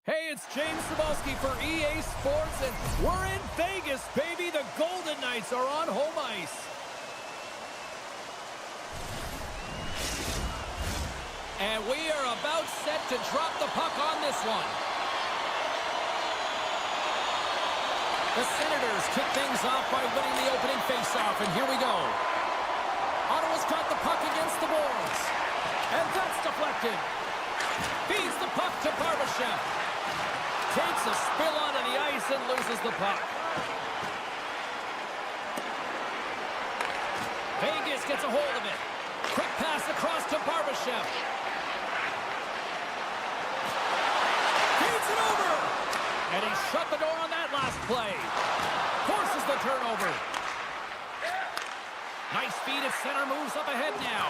Hey, it's James Cebulski for EA Sports, and we're in Vegas, baby. The Golden Knights are on home ice. And we are about set to drop the puck on this one. The Senators kick things off by winning the opening faceoff, and here we go. Ottawa's got the puck against the boards. And that's deflected. Feeds the puck to Barbashev. Takes a spill onto the ice and loses the puck. Vegas gets a hold of it. Quick pass across to Barbashev. Feeds it over. And he shut the door on that last play. Forces the turnover. Nice feed at center, moves up ahead now.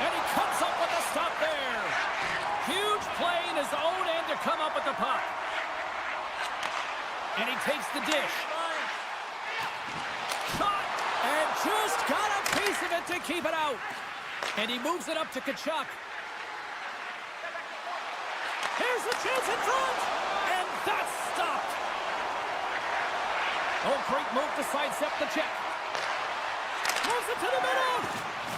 And he comes up with a stop there. Huge play in his own end to come up with the puck. And he takes the dish. Shot! And just got a piece of it to keep it out. And he moves it up to Tkachuk. Here's the chance in front. And that's stopped. Oh, great move to sidestep the check. Moves it to the middle.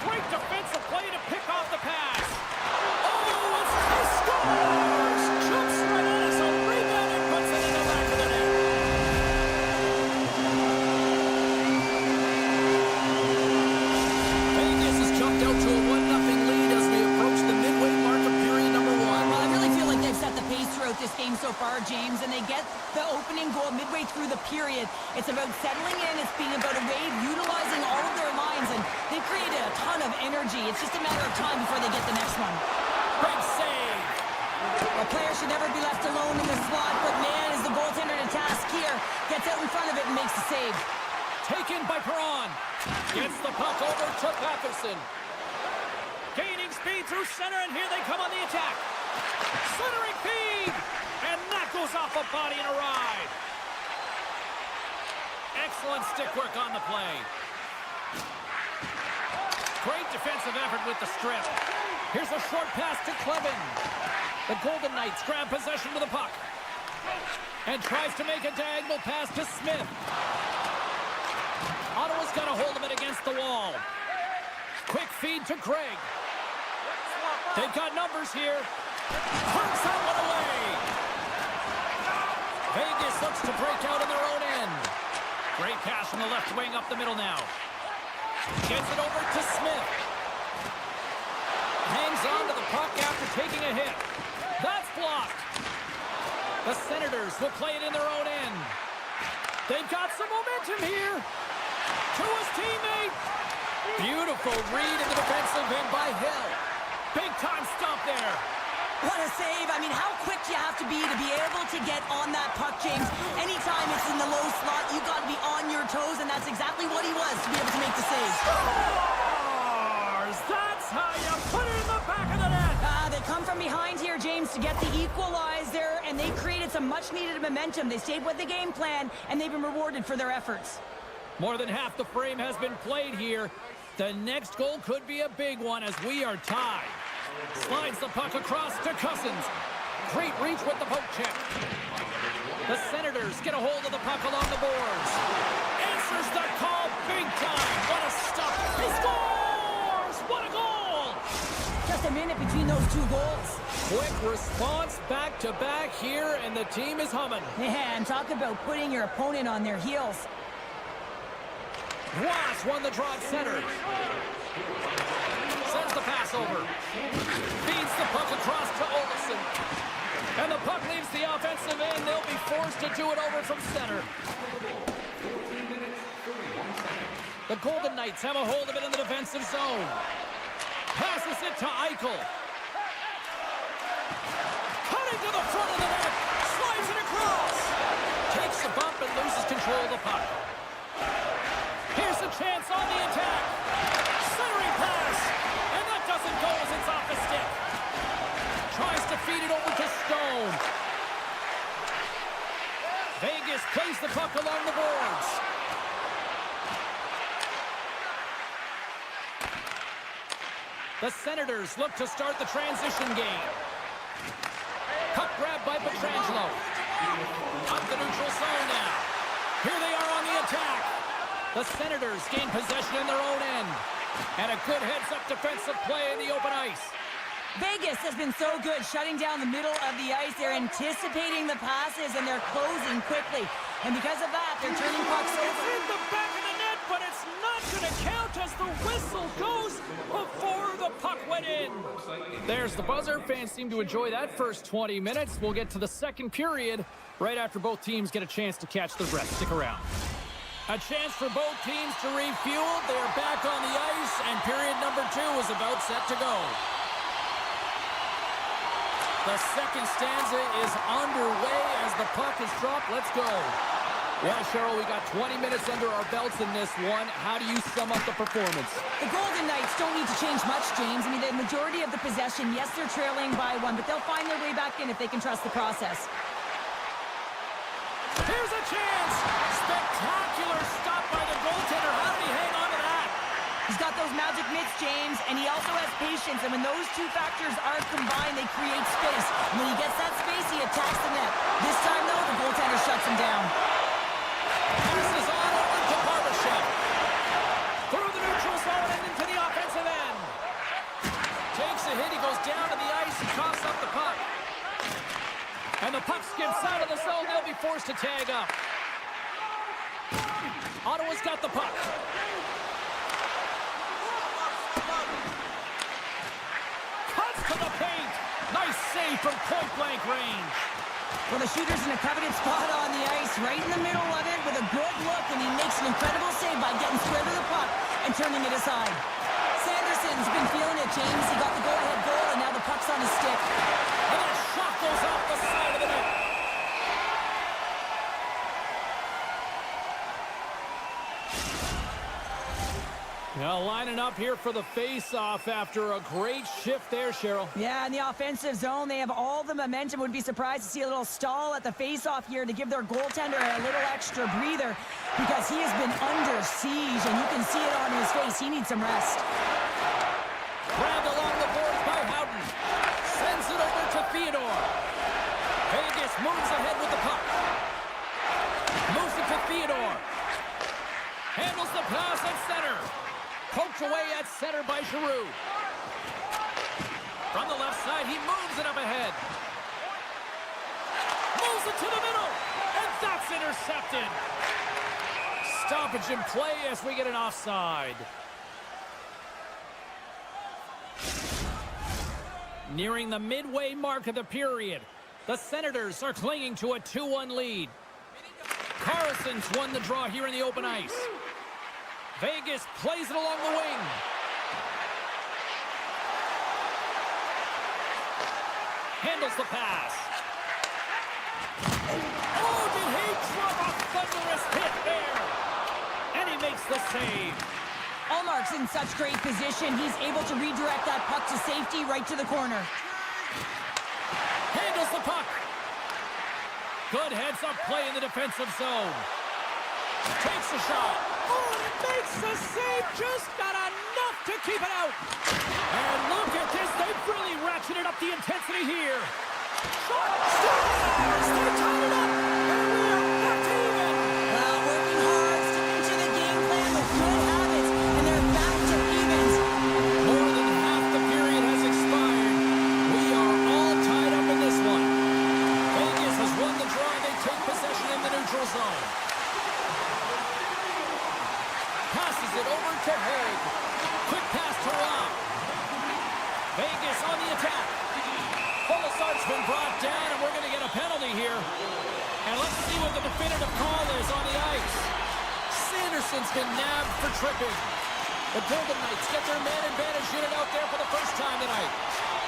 Great defensive play to pick off the pass. Oh, he scores! Jumps right on his own rebound and puts it in the back of the net. Vegas has jumped out to a 1-0 lead as we approach the midway mark of period number 1. Well, I really feel like they've set the pace throughout this game so far, James, and they get the opening goal midway through the period. It's about settling in. It's being about a wave, utilizing all of their lines, and they've created a ton of energy. It's just a matter of time before they get the next one. Big save. A player should never be left alone in the slot, but man, is the goaltender to task here. Gets out in front of it and makes the save. Taken by Perron. Gets the puck over to Patterson. Gaining speed through center, and here they come on the attack. Centering feed. And that goes off a body and a ride. Excellent stick work on the play. Great defensive effort with the strip. Here's a short pass to Clevin. The Golden Knights grab possession of the puck. And tries to make a diagonal pass to Smith. Ottawa's got a hold of it against the wall. Quick feed to Craig. They've got numbers here. Punts that one away. Vegas looks to break out in their own end. Great pass from the left wing up the middle now. Gets it over to Smith. Hangs on to the puck after taking a hit. That's blocked. The Senators will play it in their own end. They've got some momentum here. To his teammate. Beautiful read in the defensive end by Hill. Big time stop there. What a save. I mean, how quick you have to be able to get on that puck, James. Anytime it's in the low slot, you got to be on your toes, and that's exactly what he was to be able to make the save. Scores! That's how you put it in the back of the net. They come from behind here, James, to get the equalizer, and they created some much-needed momentum. They stayed with the game plan, and they've been rewarded for their efforts. More than half the frame has been played here. The next goal could be a big one as we are tied. Slides the puck across to Cousins. Great reach with the poke check. The Senators get a hold of the puck along the boards. Answers the call big time. What a stop. He scores! What a goal! Just a minute between those two goals. Quick response back-to-back here, and the team is humming. Man, talk about putting your opponent on their heels. Ross won the draw at center. Sends the pass over. Feeds the puck across to Olsen. And the puck leaves the offensive end. They'll be forced to do it over from center. The Golden Knights have a hold of it in the defensive zone. Passes it to Eichel. Cutting to the front of the net. Slides it across. Takes a bump and loses control of the puck. Here's a chance on the attack. Centering pass. And that doesn't go as it's off the stick. Tries to feed it over to Stone. Vegas plays the puck along the boards. The Senators look to start the transition game. Puck grab by Pietrangelo. Up the neutral zone now. Here they are on the attack. The Senators gain possession in their own end. And a good heads-up defensive play in the open ice. Vegas has been so good shutting down the middle of the ice. They're anticipating the passes, and they're closing quickly. And because of that, they're turning pucks over. It's in the back of the net, but it's not going to count as the whistle goes before the puck went in. There's the buzzer. Fans seem to enjoy that first 20 minutes. We'll get to the second period right after both teams get a chance to catch their breath. Stick around. A chance for both teams to refuel. They're back on the ice, and period number 2 is about set to go. The second stanza is underway as the puck is dropped. Let's go. Well, Cheryl, we got 20 minutes under our belts in this one. How do you sum up the performance? The Golden Knights don't need to change much, James. I mean, the majority of the possession, yes, they're trailing by 1, but they'll find their way back in if they can trust the process. Here's a chance. Spectacular stop by the goaltender. How did he hang on to that? He's got those magic mitts, James, and he also has patience. And when those two factors are combined, they create space. And when he gets that space, he attacks the net. This time, though, the goaltender shuts him down. This is on over to Barbashev. Through the neutral zone and into the offensive end. Takes a hit. He goes down to the ice. He coughs up the puck. And the puck skips out of the zone. They'll be forced to tag up. Ottawa's got the puck. Cuts to the paint. Nice save from point-blank range. Well, the shooter's in a coveted spot on the ice, right in the middle of it with a good look, and he makes an incredible save by getting square to the puck and turning it aside. Sanderson's been feeling it, James. He got the go-ahead goal, and now the puck's on his stick. And that shot goes off the side of the net. Now lining up here for the face-off after a great shift there, Cheryl. Yeah, in the offensive zone, they have all the momentum. Would be surprised to see a little stall at the face-off here to give their goaltender a little extra breather because he has been under siege, and you can see it on his face. He needs some rest. Grabbed along the boards by Howden. Sends it over to Theodore. Vegas moves ahead with the puck. Moves it to Theodore. Handles the pass at center. Poked away at center by Giroux. From the left side, he moves it up ahead. Moves it to the middle. And that's intercepted. Stoppage in play as we get an offside. Nearing the midway mark of the period, the Senators are clinging to a 2-1 lead. Carlson's won the draw here in the open ice. Vegas plays it along the wing. Handles the pass. Oh, did he drop a thunderous hit there? And he makes the save. Allmark's in such great position. He's able to redirect that puck to safety right to the corner. Handles the puck. Good heads-up play in the defensive zone. Takes the shot. Oh, and it makes the save. Just got enough to keep it out. And look at this. They've really ratcheted up the intensity here. Shot. Scores. They're tied it up. And we are back to even. Well, working hard, sticking to the game plan with good habits, and they're back to evens. More than half the period has expired. We are all tied up in this one. Vegas has won the draw. They take possession in the neutral zone. Passes it over to Haig. Quick pass to Rob. Vegas on the attack. Polisart's been brought down, and we're going to get a penalty here. And let's see what the definitive call is on the ice. Sanderson's been nabbed for tripping. The Golden Knights get their man advantage unit out there for the first time tonight.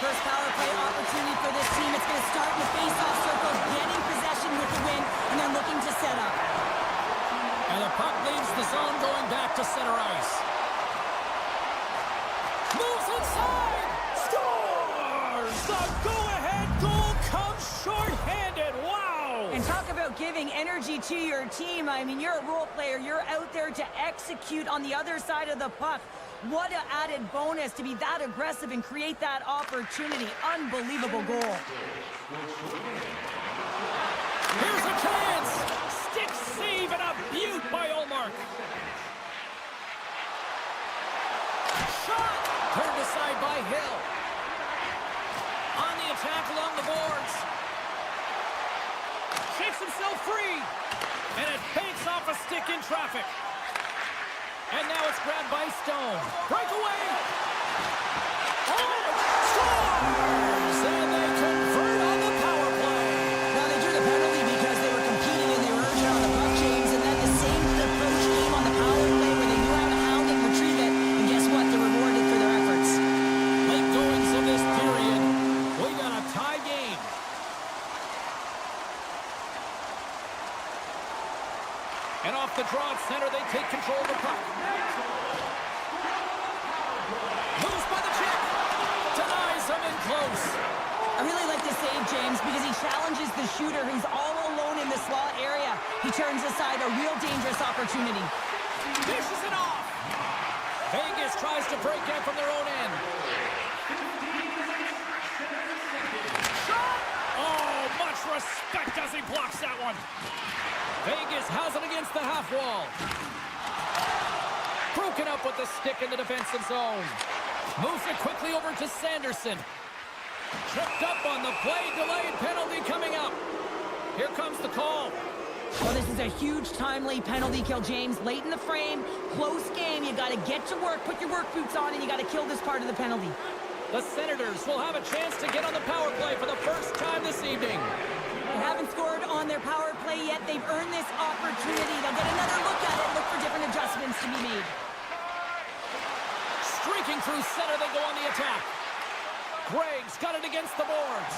First power play opportunity for this team. It's going to start in the face-off circle, getting possession with the win, and then looking to set up. And the puck leaves the zone going back to center ice. Moves inside! Scores! The go-ahead goal comes short-handed. Wow! And talk about giving energy to your team. I mean, you're a role player. You're out there to execute on the other side of the puck. What an added bonus to be that aggressive and create that opportunity. Unbelievable goal. Here's a chance. Stick save and a beaut by Olmark. Shot! Turned aside by Hill. On the attack along the boards. Shakes himself free. And it banks off a stick in traffic. And now it's grabbed by Stone. Breakaway! Oh, scores! And they convert on the power play. Now they drew the penalty because they were competing and they were urging on the puck, James, and then the same approach came on the power play where they knew how to hound and retrieve it. And guess what? They're rewarded for their efforts. Late goings of this period. We got a tie game. And off the draw at center, they take control of the puck. Moves by the check. Denies them in close. I really like this save, James, because he challenges the shooter. He's all alone in the slot area. He turns aside a real dangerous opportunity. Dishes it off. Vegas tries to break in from their own end. Shot! Oh, much respect as he blocks that one. Vegas has it against the half wall. Broken up with the stick in the defensive zone. Moves it quickly over to Sanderson. Tripped up on the play. Delayed penalty coming up. Here comes the call. Well, this is a huge timely penalty kill, James. Late in the frame, close game. You got to get to work, put your work boots on, and you got to kill this part of the penalty. The Senators will have a chance to get on the power play for the first time this evening. They haven't scored on their power play yet. They've earned this opportunity. They'll get another look at it, look for different adjustments to be made. Streaking through center, they go on the attack. Gregg's got it against the boards.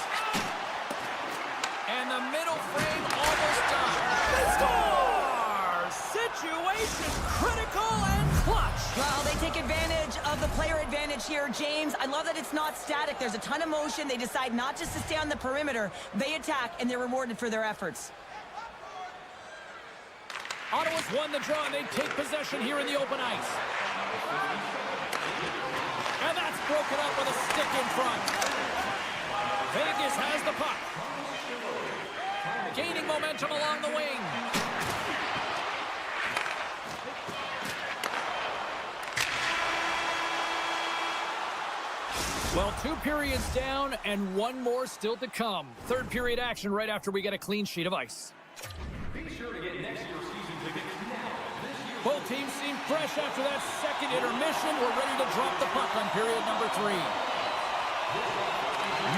And the middle frame almost done. They score! Situation critical and clutch. Well, they take advantage of the player advantage here, James. I love that it's not static. There's a ton of motion. They decide not just to stay on the perimeter. They attack, and they're rewarded for their efforts. Ottawa's won the draw, and they take possession here in the open ice. And that's broken up with a stick in front. Vegas has the puck. Gaining momentum along the wing. Well, 2 periods down and 1 more still to come. Third period action right after we get a clean sheet of ice. Be sure to get next year's season tickets now. Both teams seem fresh after that second intermission. We're ready to drop the puck on period number 3.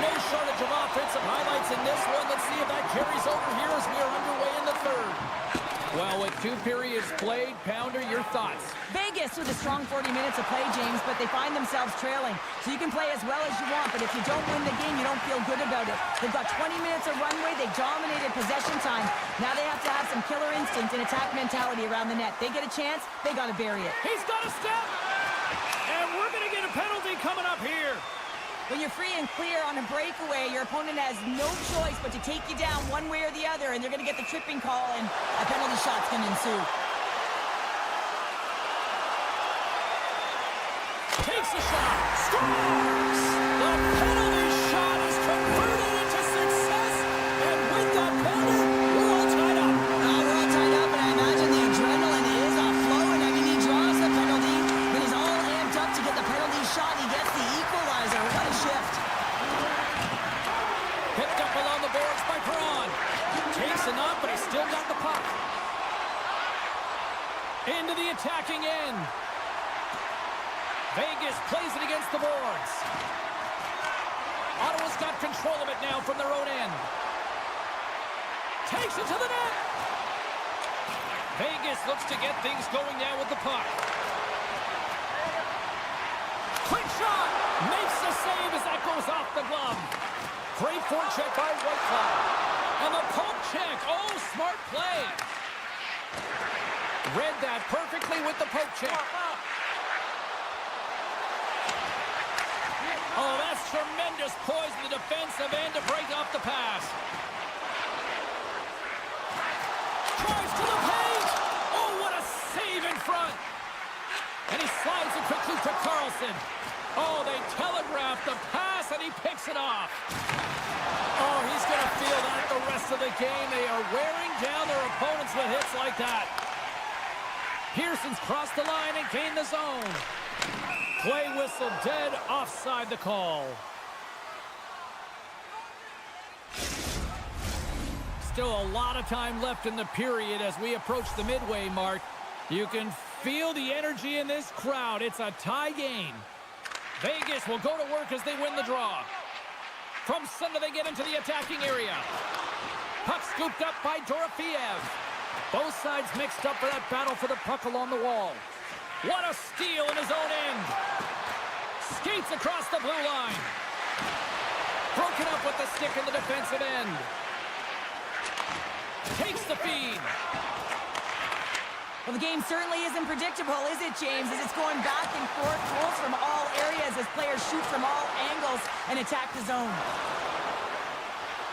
No shortage of offensive highlights in this one. Let's see if that carries over here as we are underway in the third. Well, with 2 periods played, Pounder, your thoughts? Vegas with a strong 40 minutes of play, James, but they find themselves trailing. So you can play as well as you want, but if you don't win the game, you don't feel good about it. They've got 20 minutes of runway. They dominated possession time. Now they have to have some killer instinct and attack mentality around the net. They get a chance, they got to bury it. He's got a step! And we're going to get a penalty coming up here. When you're free and clear on a breakaway, your opponent has no choice but to take you down one way or the other, and they're going to get the tripping call, and a penalty shot's going to ensue. Takes a shot. Scores! The penalty shot is converted into success, and with that penalty, we're all tied up. We're all tied up, and I imagine the adrenaline is flowing. I mean, he draws the penalty, but he's all amped up to get the penalty shot. He gets the equalizer. What a shift. Picked up along the boards by Perron. Takes it up, but he's still got the puck. Into the attacking end. Vegas plays it against the boards. Ottawa's got control of it now from their own end. Takes it to the net. Vegas looks to get things going now with the puck. Quick shot. Makes the save as that goes off the glove. Great forecheck by Whitecloud. And the poke check. Oh, smart play. Read that perfectly with the poke check. Oh, that's tremendous poise in the defensive end to break off the pass. Drives to the paint. Oh, what a save in front. And he he slides it quickly to Carlson. Oh, they telegraphed the pass, and he picks it off. Oh, he's going to feel that the rest of the game. They are wearing down their opponents with hits like that. Pearson's crossed the line and gained the zone. Play whistle dead, offside the call. Still a lot of time left in the period as we approach the midway mark. You can feel the energy in this crowd. It's a tie game. Vegas will go to work as they win the draw. From center, they get into the attacking area. Puck scooped up by Dorofeev. Both sides mixed up for that battle for the puck along the wall. What a steal in his own end. Skates across the blue line. Broken up with the stick in the defensive end. Takes the feed. Well, the game certainly isn't predictable, is it, James? As it's going back and forth, goals from all areas as players shoot from all angles and attack the zone.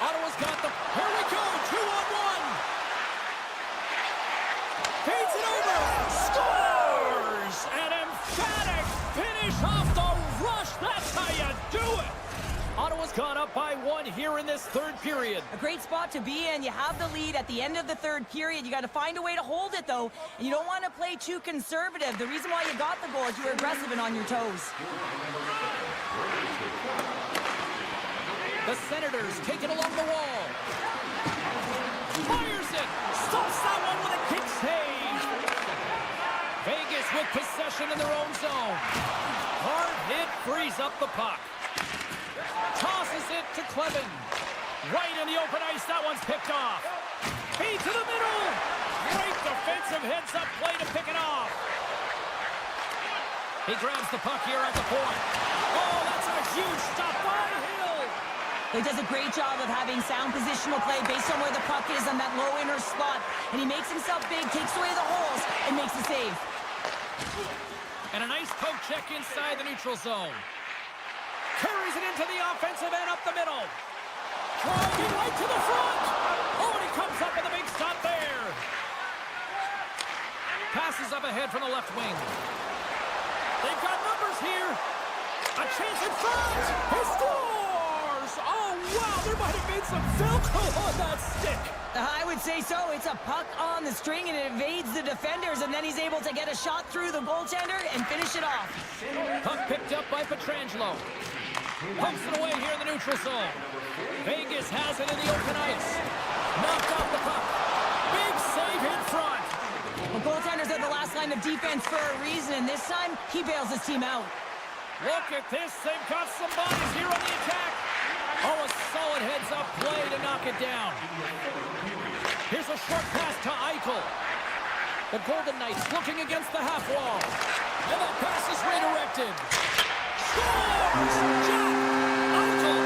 Ottawa's got the... Here we go! 2-on-1! Feeds it over! Scores! An emphatic finish off the rush! That's how you do it! Ottawa's gone up by 1 here in this third period. A great spot to be in. You have the lead at the end of the third period. You got to find a way to hold it, though. And you don't want to play too conservative. The reason why you got the goal is you were aggressive and on your toes. The Senators take it along the wall. Fires it! Stops that one with a kick save! Vegas with possession in their own zone. Hard hit frees up the puck. Tosses it to Clevin. Right in the open ice, that one's picked off. Feed to the middle. Great defensive heads-up play to pick it off. He grabs the puck here at the point. Oh, that's a huge stop by Hill. He does a great job of having sound positional play based on where the puck is on that low inner slot. And he makes himself big, takes away the holes, and makes the save. And a nice poke check inside the neutral zone. Carries it into the offensive end up the middle. Driving right to the front. Oh, and he comes up with a big stop there. Passes up ahead from the left wing. They've got numbers here. A chance in front. He scores. Oh, wow. There might have been some Velcro on that stick. I would say so. It's a puck on the string, and it evades the defenders, and then he's able to get a shot through the goaltender and finish it off. Puck picked up by Pietrangelo. Pumps it away here in the neutral zone. Vegas has it in the open ice. Knocked off the puck. Big save in front. Well, goaltenders are the last line of defense for a reason, and this time, he bails his team out. Look at this. They've got some bodies here on the attack. Oh, a solid heads-up play to knock it down. Here's a short pass to Eichel. The Golden Knights looking against the half wall. And that pass is redirected. Scores! Jack Eichel!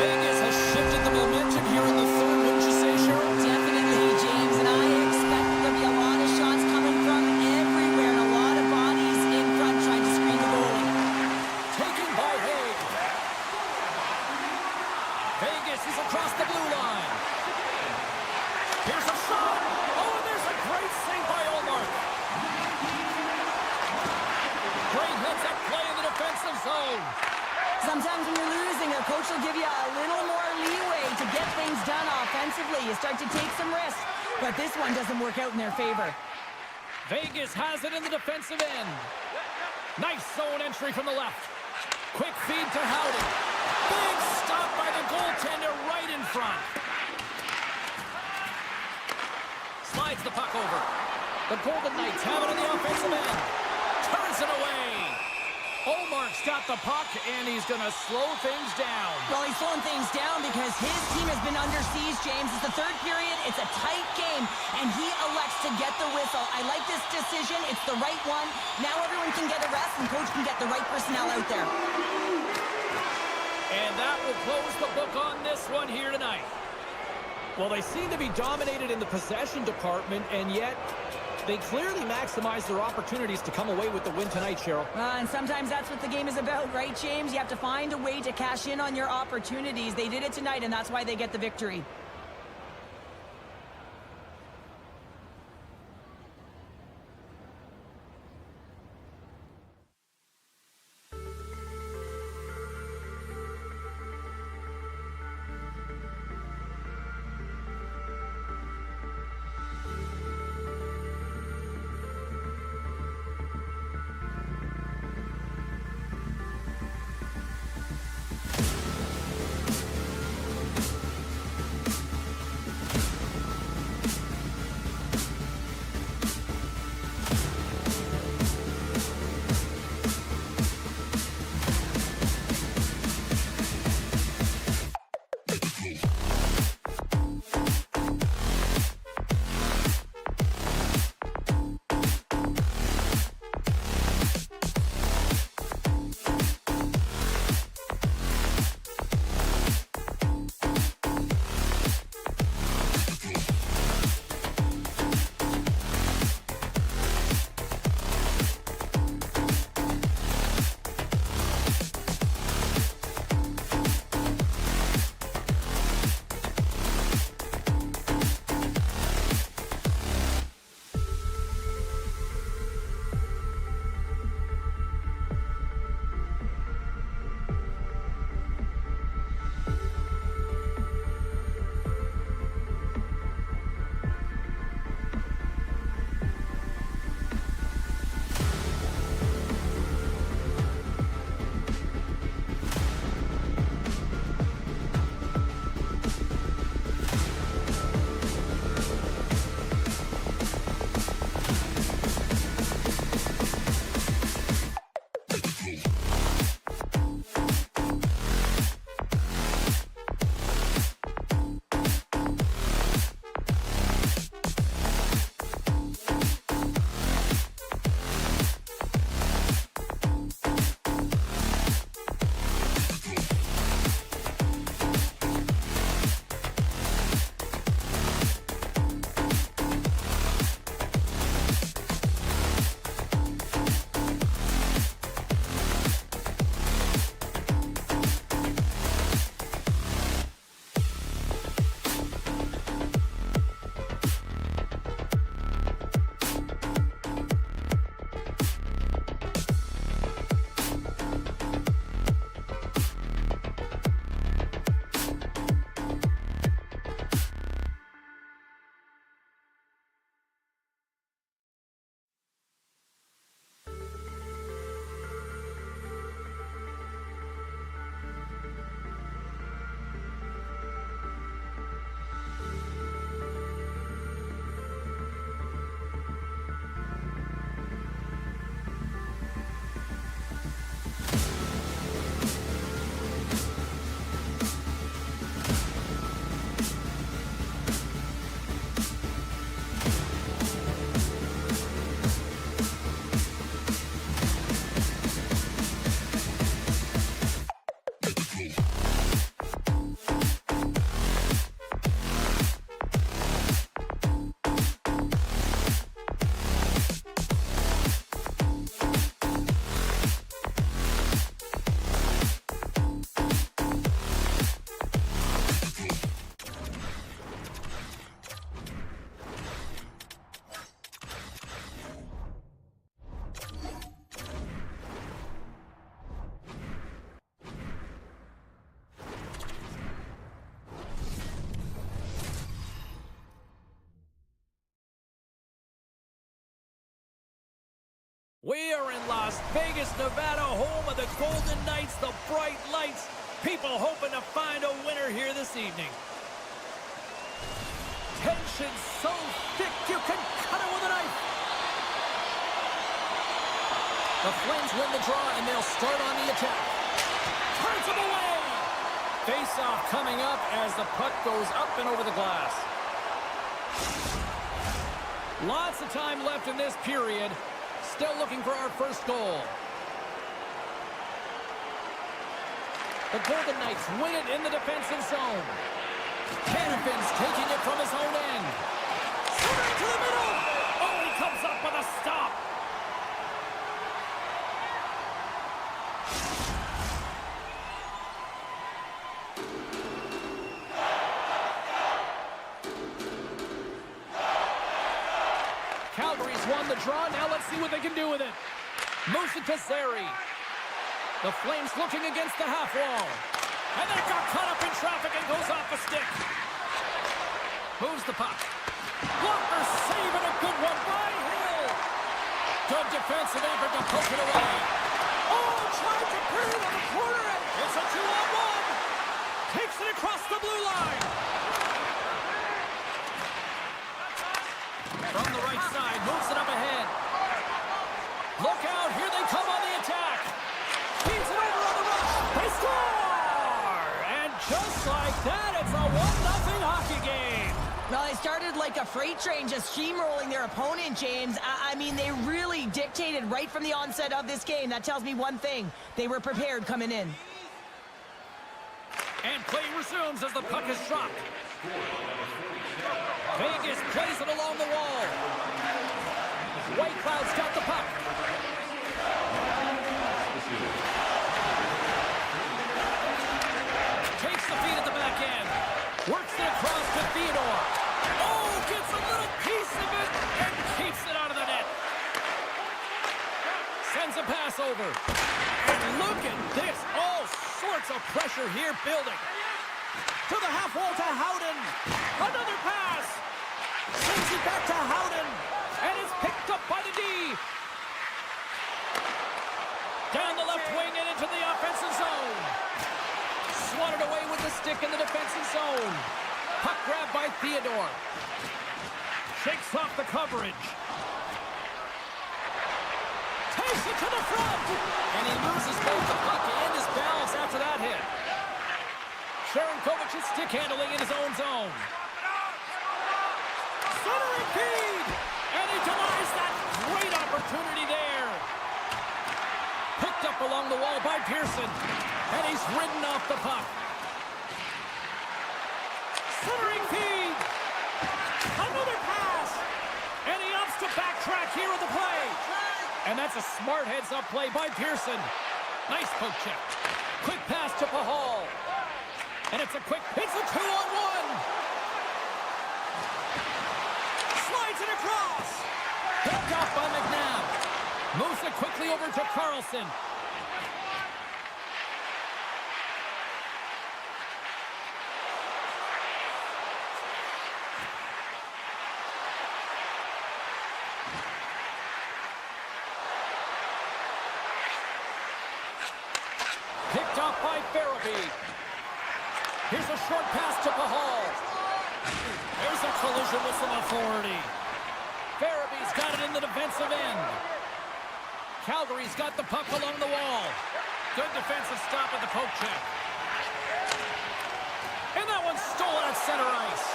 Vegas has shifted the momentum here in the third, wouldn't you say, Cheryl? Definitely, James, and I expect there'll be a lot of shots coming from everywhere and a lot of bodies in front trying to screen the goalie. Taken by Haig. Vegas is across the blue line. Here's a shot. Oh, and there's a great save by Olmark. Great heads-up play in the defensive zone. Sometimes when you're losing, a coach will give you a little more leeway to get things done offensively. You start to take some risks, but this one doesn't work out in their favor. Vegas has it in the defensive end. Nice zone entry from the left. Quick feed to Howden. Big stop by the goaltender right in front. Slides the puck over. The Golden Knights have it in the offensive end. Turns it away. Olmark's got the puck, and he's going to slow things down. Well, he's slowing things down because his team has been under siege, James. It's the third period. It's a tight game, and he elects to get the whistle. I like this decision. It's the right one. Now everyone can get a rest, and coach can get the right personnel out there. And that will close the book on this one here tonight. Well, they seem to be dominated in the possession department, and yet they clearly maximize their opportunities to come away with the win tonight, Cheryl. And sometimes that's what the game is about, right, James? You have to find a way to cash in on your opportunities. They did it tonight, and that's why they get the victory. We are in Las Vegas, Nevada, home of the Golden Knights, the bright lights. People hoping to find a winner here this evening. Tension so thick you can cut it with a knife. The Flames win the draw and they'll start on the attack. Turns him away. Face-off coming up as the puck goes up and over the glass. Lots of time left in this period. Still looking for our first goal. The Golden Knights win it in the defensive zone. Hannafin's taking it from his own end. Centering to the middle. Oh, he comes up with a stop. Calgary's won the draw. Now let's see what they can do with it. Moves it to Zary. The Flames looking against the half wall. And they got caught up in traffic and goes off the stick. Moves the puck. Blocker save and a good one by Hill. Good defensive effort to poke it away. Oh, tried to put it on the corner. It's a 2-on-1. Takes it across the blue line. From the right side, moves it up ahead. Look out, here they come on the attack. Feeds it over on the rush. They score! And just like that, it's a 1-0 hockey game. Well, they started like a freight train, just steamrolling their opponent, James. I mean, they really dictated right from the onset of this game. That tells me one thing. They were prepared coming in. And play resumes as the puck is dropped. Vegas plays it along the wall. White Cloud's got the puck. Takes the feed at the back end. Works it across to Theodore. Oh, gets a little piece of it and keeps it out of the net. Sends a pass over. And look at this. All sorts of pressure here building. To the half wall to Howden. Another pass. Sends it back to Howden. And it's picked up by the D. Down the left wing and into the offensive zone. Swatted away with the stick in the defensive zone. Puck grabbed by Theodore. Shakes off the coverage. Takes it to the front. And he loses both the puck and his balance after that hit. Sharankovic's stick handling in his own zone. Centering feed! And he denies that great opportunity there. Picked up along the wall by Pearson. And he's ridden off the puck. Centering feed! Another pass! And he opts to backtrack here with the play. And that's a smart heads-up play by Pearson. Nice poke check. Quick pass to Pahal. And it's a 2-on-1. Slides it across. Picked off by McNabb. Moves it quickly over to Carlson. Picked off by Farabee. Here's a short pass to Pahal. There's a collision with some authority. Farabee's got it in the defensive end. Calgary's got the puck along the wall. Good defensive stop at the poke check. And that one's stolen at center ice.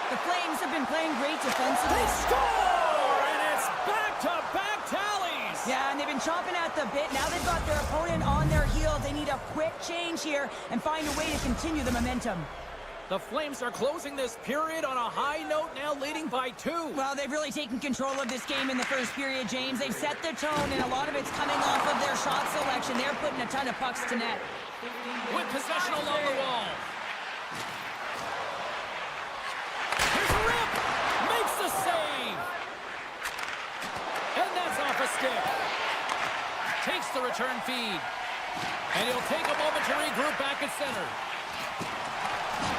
The Flames have been playing great defensively. They score! And it's back-to-back tallies! Yeah, and they've been chomping at the bit. Now they've got their opponent on their heels. They need a quick change here and find a way to continue the momentum. The Flames are closing this period on a high note, now leading by 2. Well, they've really taken control of this game in the first period, James. They've set the tone, and a lot of it's coming off of their shot selection. They're putting a ton of pucks to net. With possession along the wall. Here's a rip! Makes the save! And that's off a stick. Takes the return feed. And he'll take a moment to regroup back at center.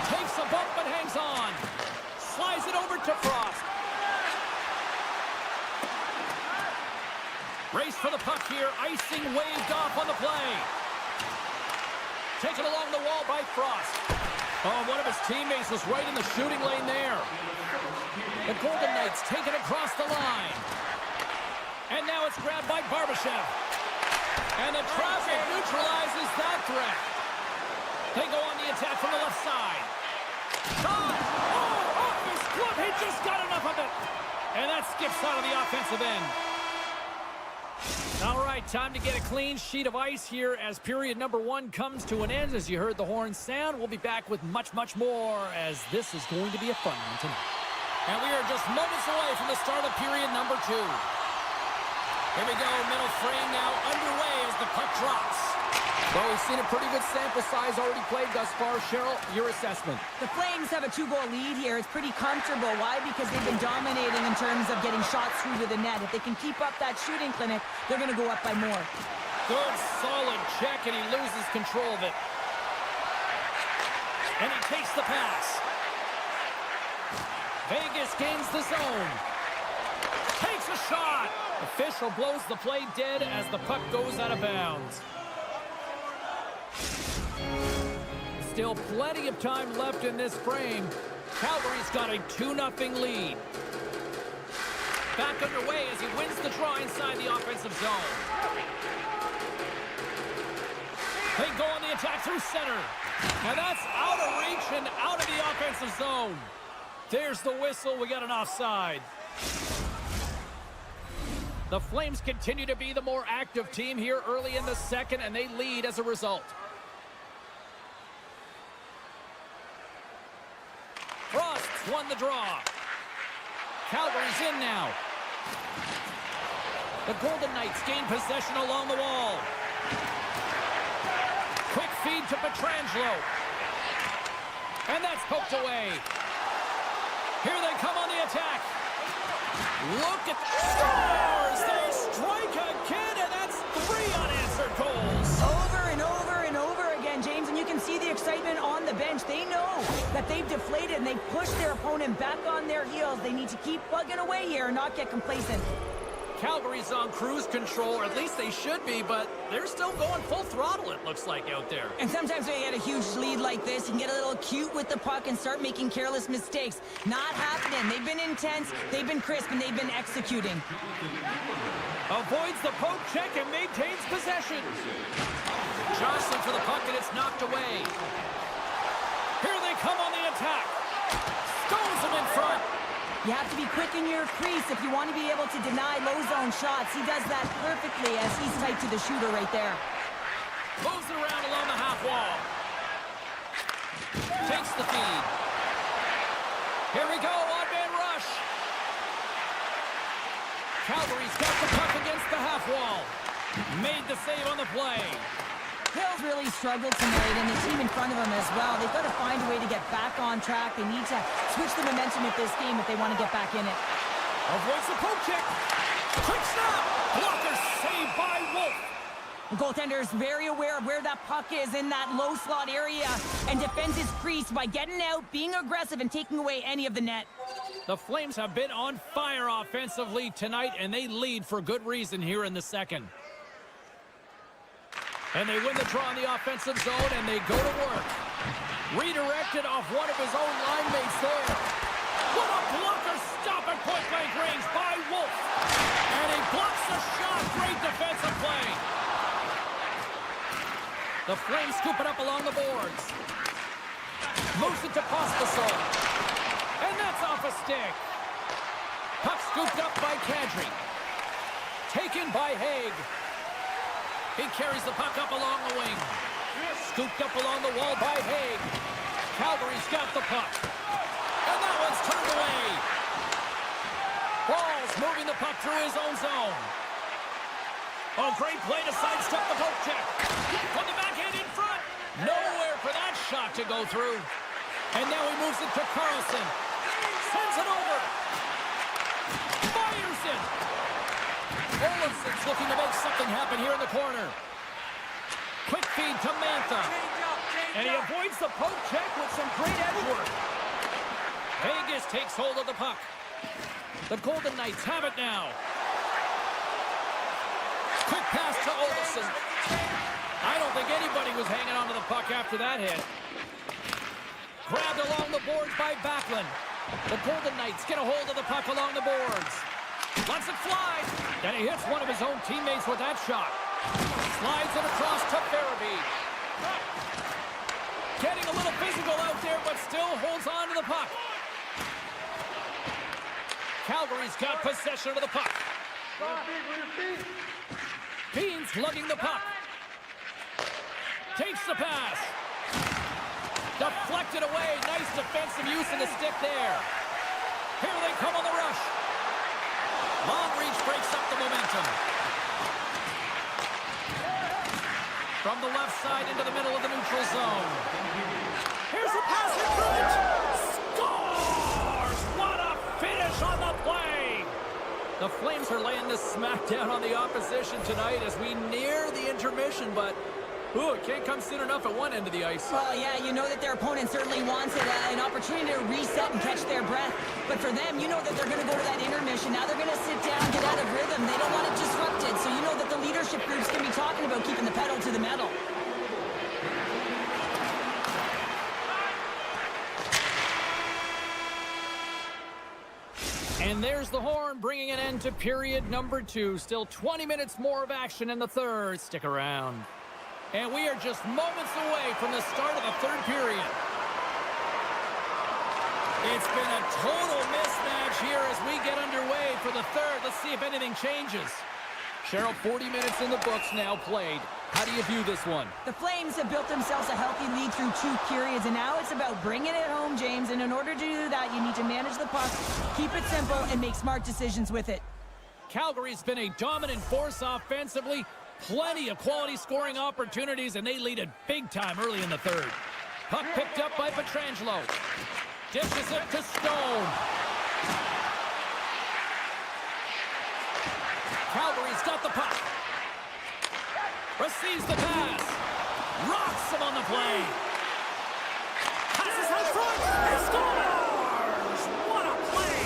Takes a bump but hangs on. Slides it over to Frost. Race for the puck here. Icing waved off on the play. Taken along the wall by Frost. Oh, one of his teammates was right in the shooting lane there. The Golden Knights take it across the line. And now it's grabbed by Barbashev. And the traffic neutralizes that threat. They go on the attack from the left side. Shot! Oh, off his glove! He just got enough of it! And that skips out of the offensive end. All right, time to get a clean sheet of ice here as period number 1 comes to an end. As you heard the horn sound, we'll be back with much, much more as this is going to be a fun one tonight. And we are just moments away from the start of period number 2. Here we go, middle frame now underway as the puck drops. Well, we've seen a pretty good sample size already played thus far. Cheryl, your assessment. The Flames have a 2-goal lead here. It's pretty comfortable. Why? Because they've been dominating in terms of getting shots through to the net. If they can keep up that shooting clinic, they're going to go up by more. Good, solid check, and he loses control of it. And he takes the pass. Vegas gains the zone. Takes a shot. Official blows the play dead as the puck goes out of bounds. Still plenty of time left in this frame. Calgary's got a 2-0 lead. Back underway as he wins the draw inside the offensive zone. They go on the attack through center. And that's out of reach and out of the offensive zone. There's the whistle. We got an offside. The Flames continue to be the more active team here early in the second, and they lead as a result. Frost's won the draw. Calgary's in now. The Golden Knights gain possession along the wall. Quick feed to Pietrangelo. And that's poked away. Here they come on the attack. Look at scores! They strike again, and that's 3 unanswered goals. Over and over and over again, James, and you can see the excitement on the bench. They know that they've deflated and they push their opponent back on their heels. They need to keep plugging away here and not get complacent. Calgary's on cruise control, or at least they should be, but they're still going full throttle, it looks like, out there. And sometimes when you get a huge lead like this, you can get a little cute with the puck and start making careless mistakes. Not happening. They've been intense, they've been crisp, and they've been executing. Avoids the poke check and maintains possession. Jostling for the puck, and it's knocked away. Here they come on the attack. Stones him in front. You have to be quick in your crease if you want to be able to deny low zone shots. He does that perfectly as he's tight to the shooter right there. Moves it around along the half wall. Takes the feed. Here we go, odd-man rush. Calgary's got the puck against the half wall. Made the save on the play. Hill's really struggled tonight, and the team in front of him as well. They've got to find a way to get back on track. They need to switch the momentum of this game if they want to get back in it. Avoids the poke check. Quick snap. Blocker saved by Wolf. The goaltender is very aware of where that puck is in that low slot area and defends his crease by getting out, being aggressive, and taking away any of the net. The Flames have been on fire offensively tonight, and they lead for good reason here in the second. And they win the draw in the offensive zone, and they go to work. Redirected off one of his own line mates there. What a blocker stop at point-blank range by Wolf. And he blocks the shot. Great defensive play. The Flames scoop it up along the boards. Moves it to Pospisil. And that's off a stick. Puck scooped up by Kadri. Taken by Haig. He carries the puck up along the wing. Scooped up along the wall by Haig. Calgary's got the puck. And that one's turned away. Ball's moving the puck through his own zone. Oh, great play to sidestep the poke check. On the backhand in front. Nowhere for that shot to go through. And now he moves it to Carlson. Sends it over. Fires it. Olafson's looking to make something happen here in the corner. Quick feed to Mantha. And he avoids the poke check with some great edge work. Vegas takes hold of the puck. The Golden Knights have it now. Quick pass to Olsen. I don't think anybody was hanging on to the puck after that hit. Grabbed along the boards by Backlund. The Golden Knights get a hold of the puck along the boards. Lets it fly. Then he hits one of his own teammates with that shot. Slides it across to Farabee. Getting a little physical out there, but still holds on to the puck. Calgary's got possession of the puck. Beans lugging the puck. Takes the pass. Deflected away. Nice defensive use of the stick there. Here they come on the rush. Long reach breaks up the momentum. From the left side into the middle of the neutral zone. Here's the pass in front. Scores! What a finish on the play! The Flames are laying this smackdown on the opposition tonight as we near the intermission, but it can't come soon enough at one end of the ice. Well, yeah, you know that their opponent certainly wants it, an opportunity to reset and catch their breath. But for them, you know that they're going to go to that intermission. Now they're going to sit down, get out of rhythm. They don't want it disrupted. So you know that the leadership group's going to be talking about keeping the pedal to the metal. And there's the horn, bringing an end to period number 2. Still 20 minutes more of action in the third. Stick around. And we are just moments away from the start of the third period. It's been a total mismatch here as we get underway for the third. Let's see if anything changes. Cheryl, 40 minutes in the books now played. How do you view this one? The Flames have built themselves a healthy lead through 2 periods, and now it's about bringing it home, James. And in order to do that, you need to manage the puck, keep it simple, and make smart decisions with it. Calgary's been a dominant force offensively. Plenty of quality scoring opportunities, and they lead it big time early in the third. Puck picked up by Pietrangelo. Dishes it to Stone. Calgary's got the puck. Receives the pass. Rocks him on the play. Passes out front. He scores! What a play!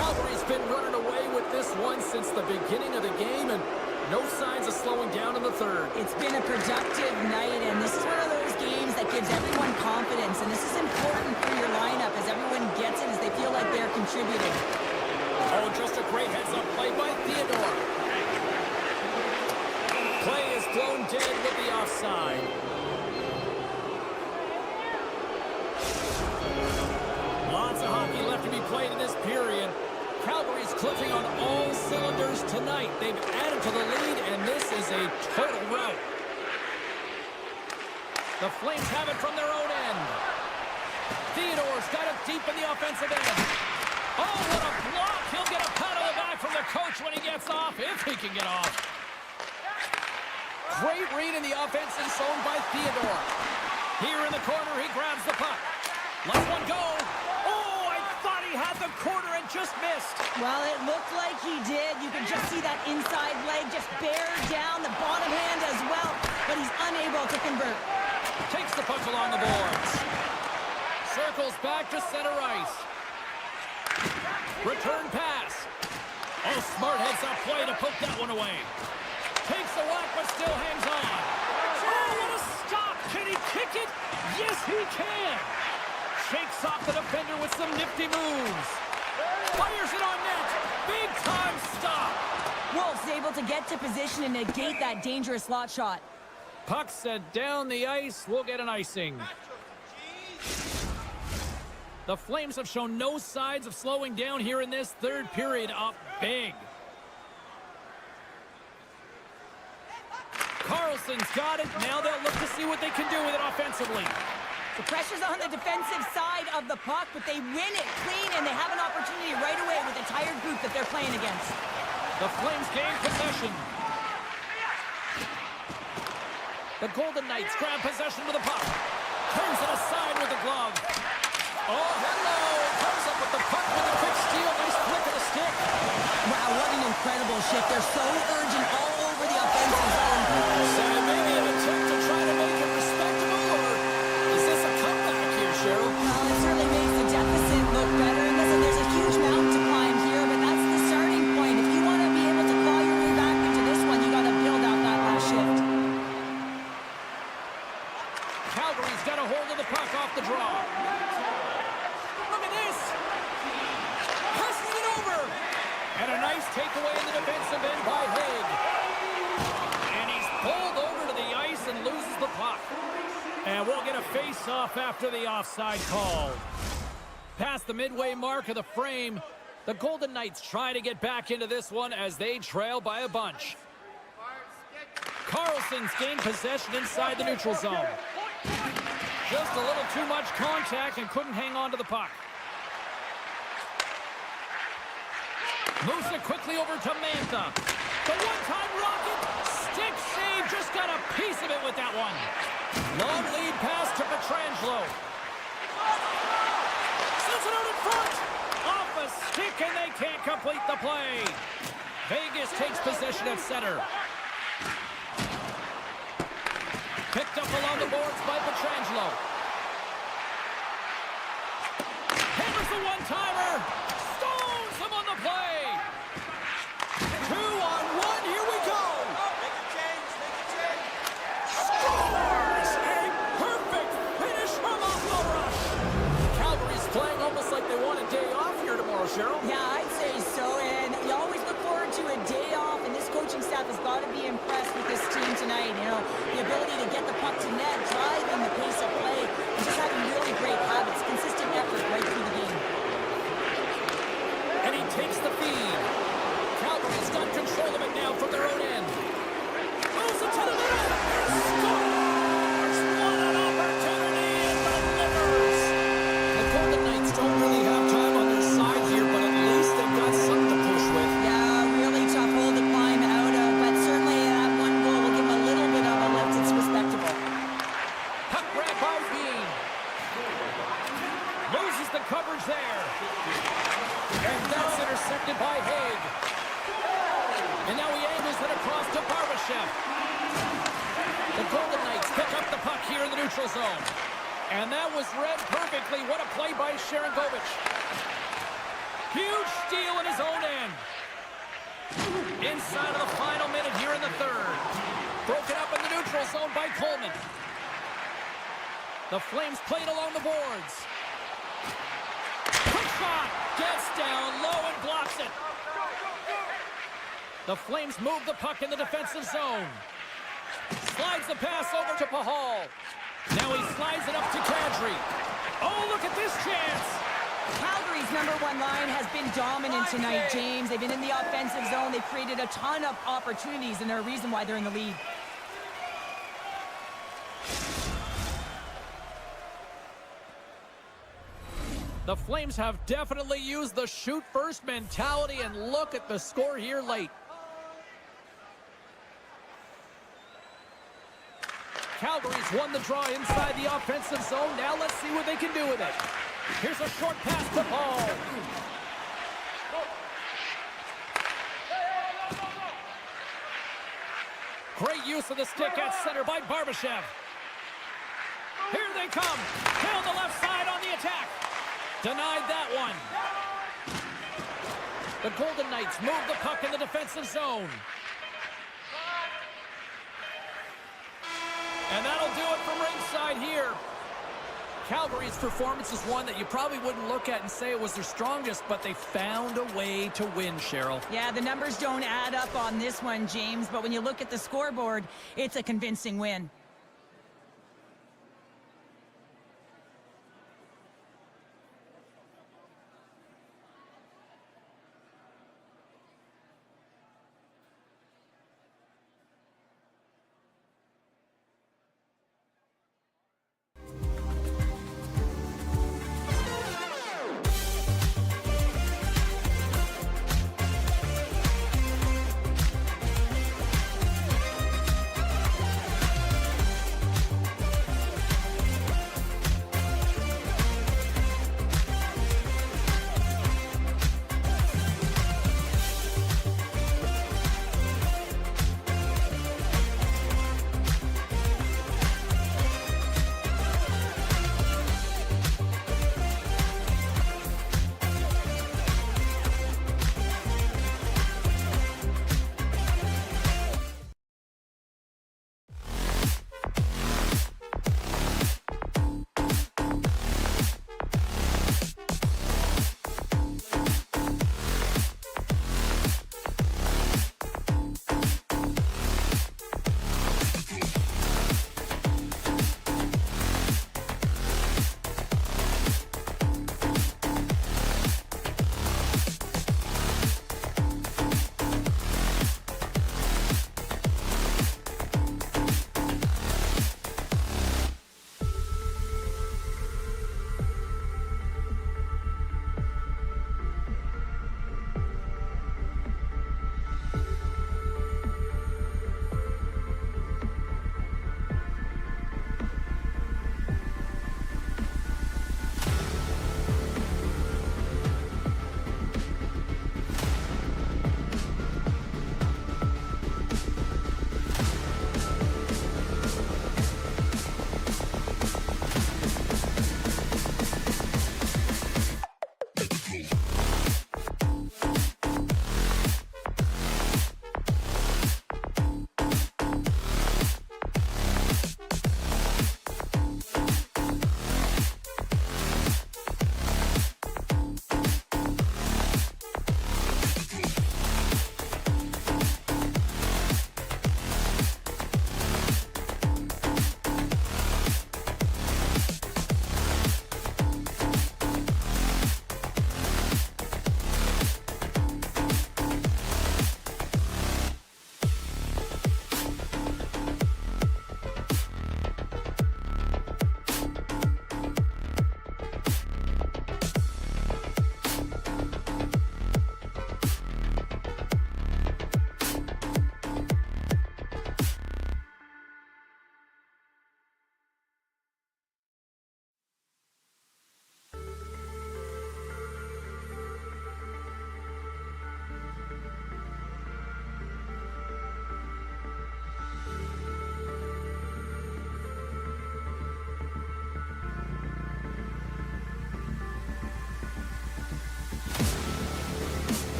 Calgary's been running away with this one since the beginning of the game, and no signs of slowing down in the third. It's been a productive night, and this is one of those games that gives everyone confidence, and this is important for your lineup as everyone gets it, as they feel like they're contributing. Oh, just a great heads-up play by Theodore. Play is blown dead with the offside. Lots of hockey left to be played in this period. Calgary's clicking on all cylinders tonight. They've added to the lead, and this is a total rout. The Flames have it from their own end. Theodore's got it deep in the offensive end. Oh, what a block! He'll get a pat on the back from the coach when he gets off, if he can get off. Great read in the offensive zone by Theodore. Here in the corner, he grabs the puck. Lets one go. Oh, I thought he had the corner and just missed. Well, it looked like he did. You can just see that inside leg just bear down, the bottom hand as well, but he's unable to convert. Takes the puck along the boards. Circles back to center ice. Return pass. Oh, smart heads-up play to poke that one away. Takes the whack, but still hangs on. Oh, what a stop! Can he kick it? Yes, he can! Shakes off the defender with some nifty moves. Fires it on net. Big-time stop. Wolf's able to get to position and negate that dangerous slot shot. Puck set down the ice. We'll get an icing. The Flames have shown no signs of slowing down here in this third period, up big. Carlson's got it. Now they'll look to see what they can do with it offensively. The pressure's on the defensive side of the puck, but they win it clean, and they have an opportunity right away with the tired group that they're playing against. The Flames gain possession. The Golden Knights grab possession of the puck. Turns it aside with the glove. Oh, hello! Comes up with the puck with a quick steal. Nice flick of the stick. Wow, what an incredible shift. They're so urgent all over the offensive zone. So maybe an attempt to try to make it respectable, or is this a comeback here, Cheryl? Well, it certainly makes the deficit look better. And listen, there's a huge mountain to climb here, but that's the starting point. If you want to be able to claw your way back into this one, you got Calgary's got a hold of the puck off the draw. Look at this. Passes it over. And a nice takeaway in the defensive end by Haig. And he's pulled over to the ice and loses the puck. And we'll get a face-off after the offside call. Past the midway mark of the frame, the Golden Knights try to get back into this one as they trail by a bunch. Carlson's gained possession inside the neutral zone. Just a little too much contact and couldn't hang on to the puck. Moves it quickly over to Mantha. The one-time rocket, stick save, just got a piece of it with that one. Long lead pass to Pietrangelo. Sends it out in front. Off a stick and they can't complete the play. Vegas takes possession at center. Picked up along the boards by Pietrangelo. Hammers the one-timer. Stones him on the play. 2-on-1, here we go. Make a change, make a change. Scores! A perfect finish from off the rush. Calgary's playing almost like they want a day off here tomorrow, Cheryl. Yeah, I'd say so, and you always look forward to a day off, and this coaching staff has got to be impressed with this team tonight. You know, the ability to get the puck to net, driving the pace of play, and just having really great habits, consistent effort right through the game. And he takes the feed. Calgary's got control of it now from their own end. Moves it to the middle. Scores! What an opportunity and delivers. The Golden Knights don't really have time on their side here, but at least they've got something to push with. Yeah, really tough hole to climb out of, but certainly that one goal will give them a little bit of a lift. It's respectable. Puck grab by Bean. Loses the coverage there. And that's intercepted by Haig. And now he angles it across to Barbashev. The Golden Knights pick up the puck here in the neutral zone. And that was read perfectly. What a play by Sharangovich. Huge steal in his own end. Inside of the final minute here in the third. Broken up in the neutral zone by Coleman. The Flames played along the boards. Quick shot. Gets down low and blocks it. The Flames move the puck in the defensive zone. Slides the pass over to Pahal. Now he slides it up to Kadri. Oh, look at this chance. Calgary's #1 line has been dominant tonight, James. They've been in the offensive zone. They've created a ton of opportunities, and they're a reason why they're in the lead. The Flames have definitely used the shoot-first mentality, and look at the score here late. Calgary's won the draw inside the offensive zone. Now let's see what they can do with it. Here's a short pass to Paul. Great use of the stick at center by Barbashev. Here they come. Hit the left side on the attack. Denied that one. The Golden Knights move the puck in the defensive zone. And that'll do it from ringside here. Calgary's performance is one that you probably wouldn't look at and say it was their strongest, but they found a way to win, Cheryl. Yeah, the numbers don't add up on this one, James, but when you look at the scoreboard, it's a convincing win.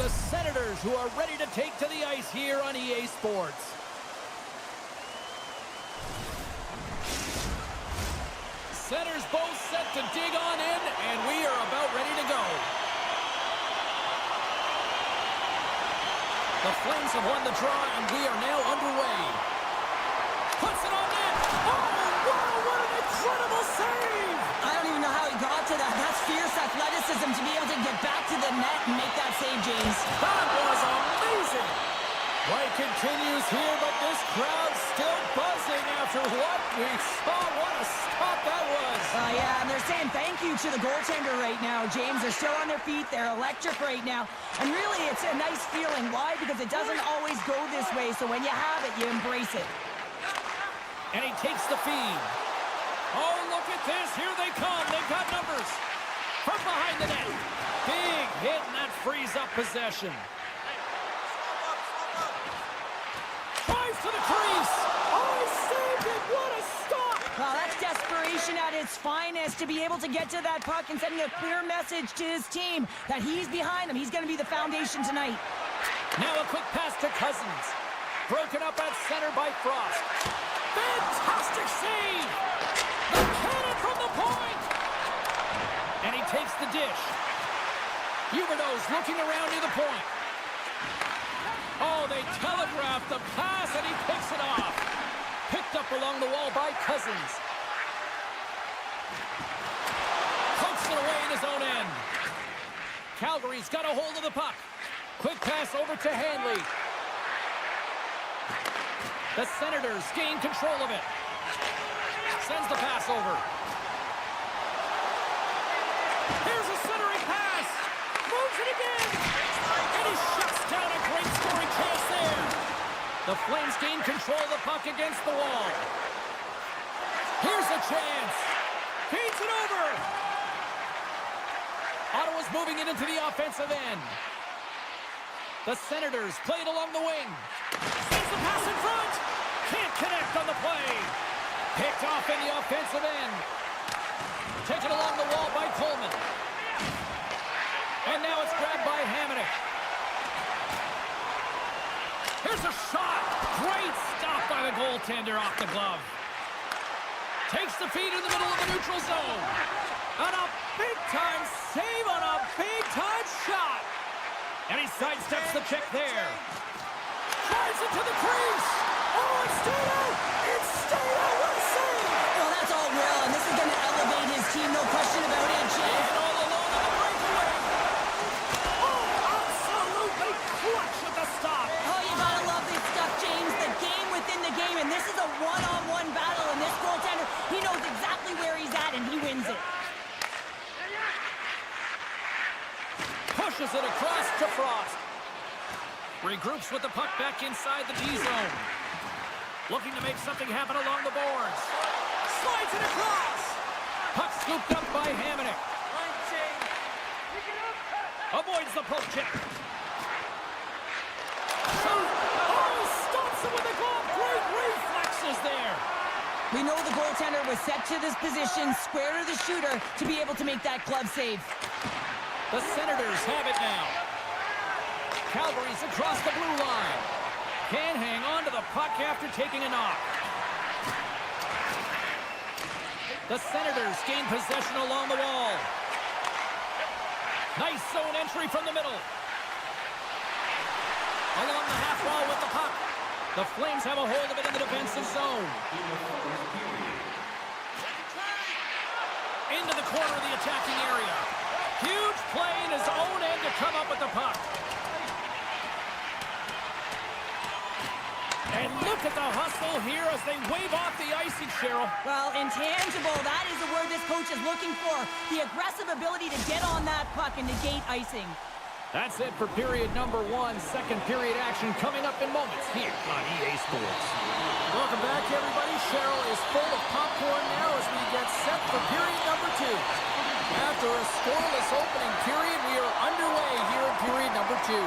The Senators, who are ready to take to the ice here on EA Sports. Centers both set to dig on in, and we are about ready to go. The Flames have won the draw, and we are now underway. Puts it on net. Oh, wow, what an incredible save! I don't even know how he got to that. That's fierce athleticism to be able to get back to the net and make that save, James. That was amazing! Play continues here, but this crowd's still buzzing after what we saw. What a stop that was! Yeah, and they're saying thank you to the goaltender right now, James. They're still on their feet. They're electric right now. And really, it's a nice feeling. Why? Because it doesn't always go this way, so when you have it, you embrace it. And he takes the feed. Oh, look at this. Here they come. They've got numbers. From behind the net. Big hit, and that frees up possession. Drives to the crease. Oh, he saved it. What a stop. Well, that's desperation at its finest to be able to get to that puck and sending a clear message to his team that he's behind them. He's going to be the foundation tonight. Now a quick pass to Cousins. Broken up at center by Frost. Fantastic save! The cannon from the point! And he takes the dish. Huberdeau's looking around near the point. Oh, they telegraphed the pass, and he picks it off. Picked up along the wall by Cousins. Pokes it away in his own end. Calgary's got a hold of the puck. Quick pass over to Hanley. The Senators gain control of it. Sends the pass over. Here's a centering pass. Moves it again. And he shuts down a great scoring chance there. The Flames gain control of the puck against the wall. Here's a chance. Feeds it over. Ottawa's moving it into the offensive end. The Senators play it along the wing. Sends the pass in front. Can't connect on the play. Picked off in the offensive end. Taken along the wall by Coleman. And now it's grabbed by Hamonic. Here's a shot. Great stop by the goaltender off the glove. Takes the feed in the middle of the neutral zone. And a big-time save on a big-time shot. And he sidesteps the check there. Drives it to the crease. Oh, it's stayed out. It's stayed out. What a save. Well, that's all real, and this is going to elevate his team, no question about it, James. And all alone on the breakaway. Oh, absolutely clutch with the stop. Oh, you gotta love this stuff, James. The game within the game, and this is a one-on-one battle, and this goaltender, he knows exactly where he's at, and he wins it. Pushes it across to Frost. Regroups with the puck back inside the D-zone. Looking to make something happen along the boards. Slides it across. Puck scooped up by Hamonic. Avoids the poke check. Shoot. Oh, he stops it with the glove. Great reflexes there. We know the goaltender was set to this position, square to the shooter, to be able to make that glove save. The Senators have it now. Calgary's across the blue line. Can hang on to the puck after taking a knock. The Senators gain possession along the wall. Nice zone entry from the middle. Along the half wall with the puck. The Flames have a hold of it in the defensive zone. Into the corner of the attacking area. Huge play in his own end to come up with the puck. And look at the hustle here as they wave off the icing, Cheryl. Well, intangible, that is the word this coach is looking for. The aggressive ability to get on that puck and negate icing. That's it for period number one. Second period action coming up in moments here on EA Sports. Welcome back, everybody. Cheryl is full of popcorn now as we get set for period number two. After a scoreless opening period, we are underway here in period number two.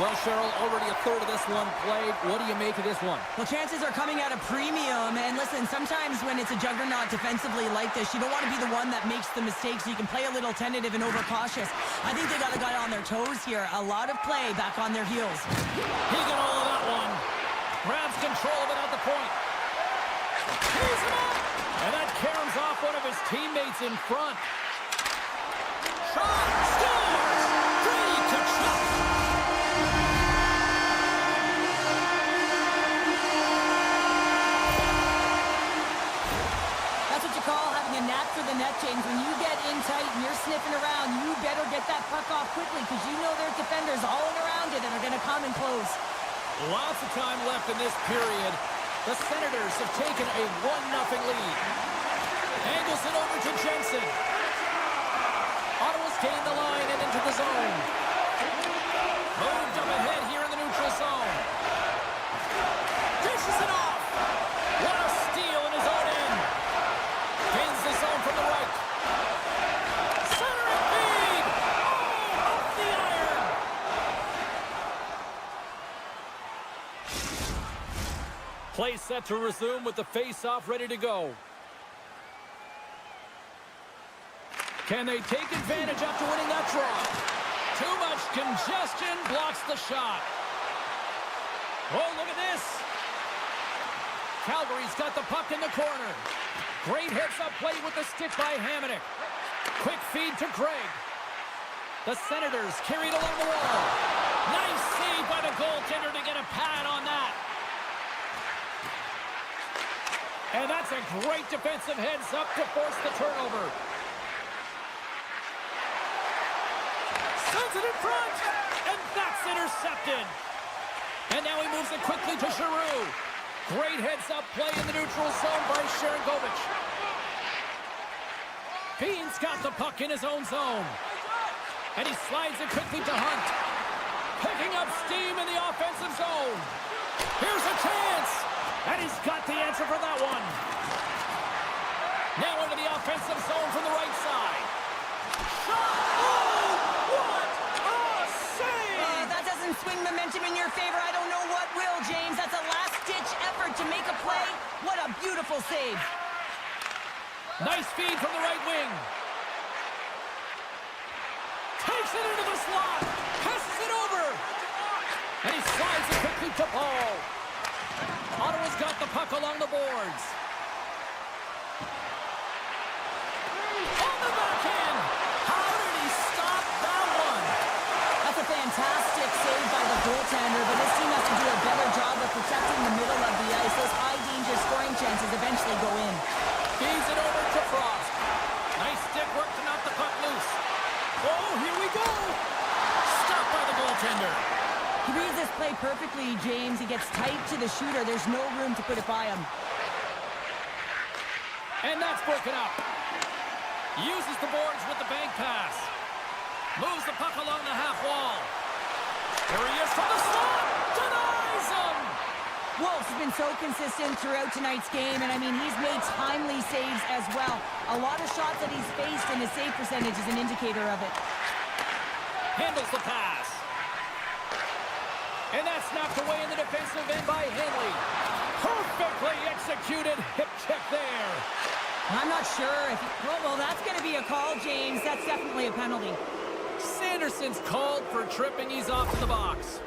Well, Cheryl, already a third of this one played. What do you make of this one? Well, chances are coming at a premium. And listen, sometimes when it's a juggernaut defensively like this, you don't want to be the one that makes the mistakes. You can play a little tentative and overcautious. I think they got to get on their toes here. A lot of play back on their heels. He got all of that one. Grabs control of it at the point. He's him up! And that caroms off one of his teammates in front. Shot! Scores! Free to Chuck! That's what you call having a knack for the net, James. When you get in tight and you're sniffing around, you better get that puck off quickly because you know there's defenders all around it and are going to come and close. Lots of time left in this period. The Senators have taken a 1-0 lead. Angles it over to Jensen. Ottawa's gained the line and into the zone. Moved up ahead here in the neutral zone. Dishes it off. What a steal in his own end. Gains the zone from the right. Centering feed. Oh, off the iron. Play set to resume with the face-off ready to go. Can they take advantage after winning that draw? Too much congestion blocks the shot. Oh, look at this. Calgary's got the puck in the corner. Great heads-up play with the stick by Hamonic. Quick feed to Craig. The Senators carried along the wall. Nice save by the goaltender to get a pad on that. And that's a great defensive heads-up to force the turnover. Sends it in front, and that's intercepted. And now he moves it quickly to Giroux. Great heads-up play in the neutral zone by Sharangovich. Bean's got the puck in his own zone. And he slides it quickly to Hunt. Picking up steam in the offensive zone. Here's a chance. And he's got the answer for that one. Now into the offensive zone from the right side. Shot! Oh, what a save! That doesn't swing momentum in your favor. I don't know what will, James. That's a last-ditch effort to make a play. What a beautiful save. Nice feed from the right wing. Takes it into the slot. Passes it over. And he slides it quickly to Paul. Ottawa's got the puck along the boards. On the backhand. How did he stop that one? That's a fantastic save by the goaltender, but this team has to do a better job of protecting the middle of the ice. Those high-danger scoring chances eventually go in. Feeds it over to Frost. Nice stick work to knock the puck loose. Oh, here we go. Stopped by the goaltender. He reads this play perfectly, James. He gets tight to the shooter. There's no room to put it by him. And that's broken up. Uses the boards with the bank pass. Moves the puck along the half wall. Here he is from the slot. Denies him. Wolf's has been so consistent throughout tonight's game, and I mean, he's made timely saves as well. A lot of shots that he's faced, and his save percentage is an indicator of it. Handles the pass. And that's knocked away in the defensive end by Henley. Perfectly executed hip check there. I'm not sure if... Well, that's going to be a call, James. That's definitely a penalty. Sanderson's called for tripping. He's off to the box.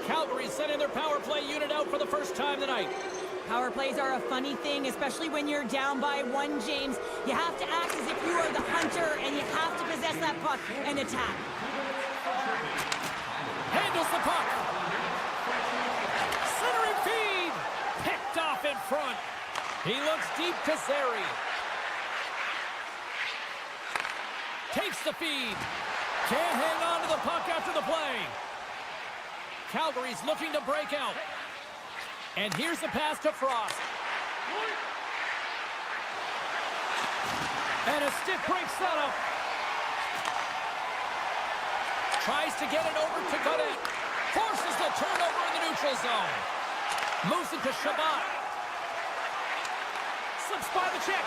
Calgary sending their power play unit out for the first time tonight. Power plays are a funny thing, especially when you're down by one, James. You have to act as if you are the hunter, and you have to possess that puck and attack. Handles the puck. Centering feed. Picked off in front. He looks deep to Zary. Takes the feed. Can't hang on to the puck after the play. Calgary's looking to break out. And here's the pass to Frost. And a stick breaks that up. Tries to get it over to Godet. Forces the turnover in the neutral zone. Moves it to Shabbat. Slips by the check.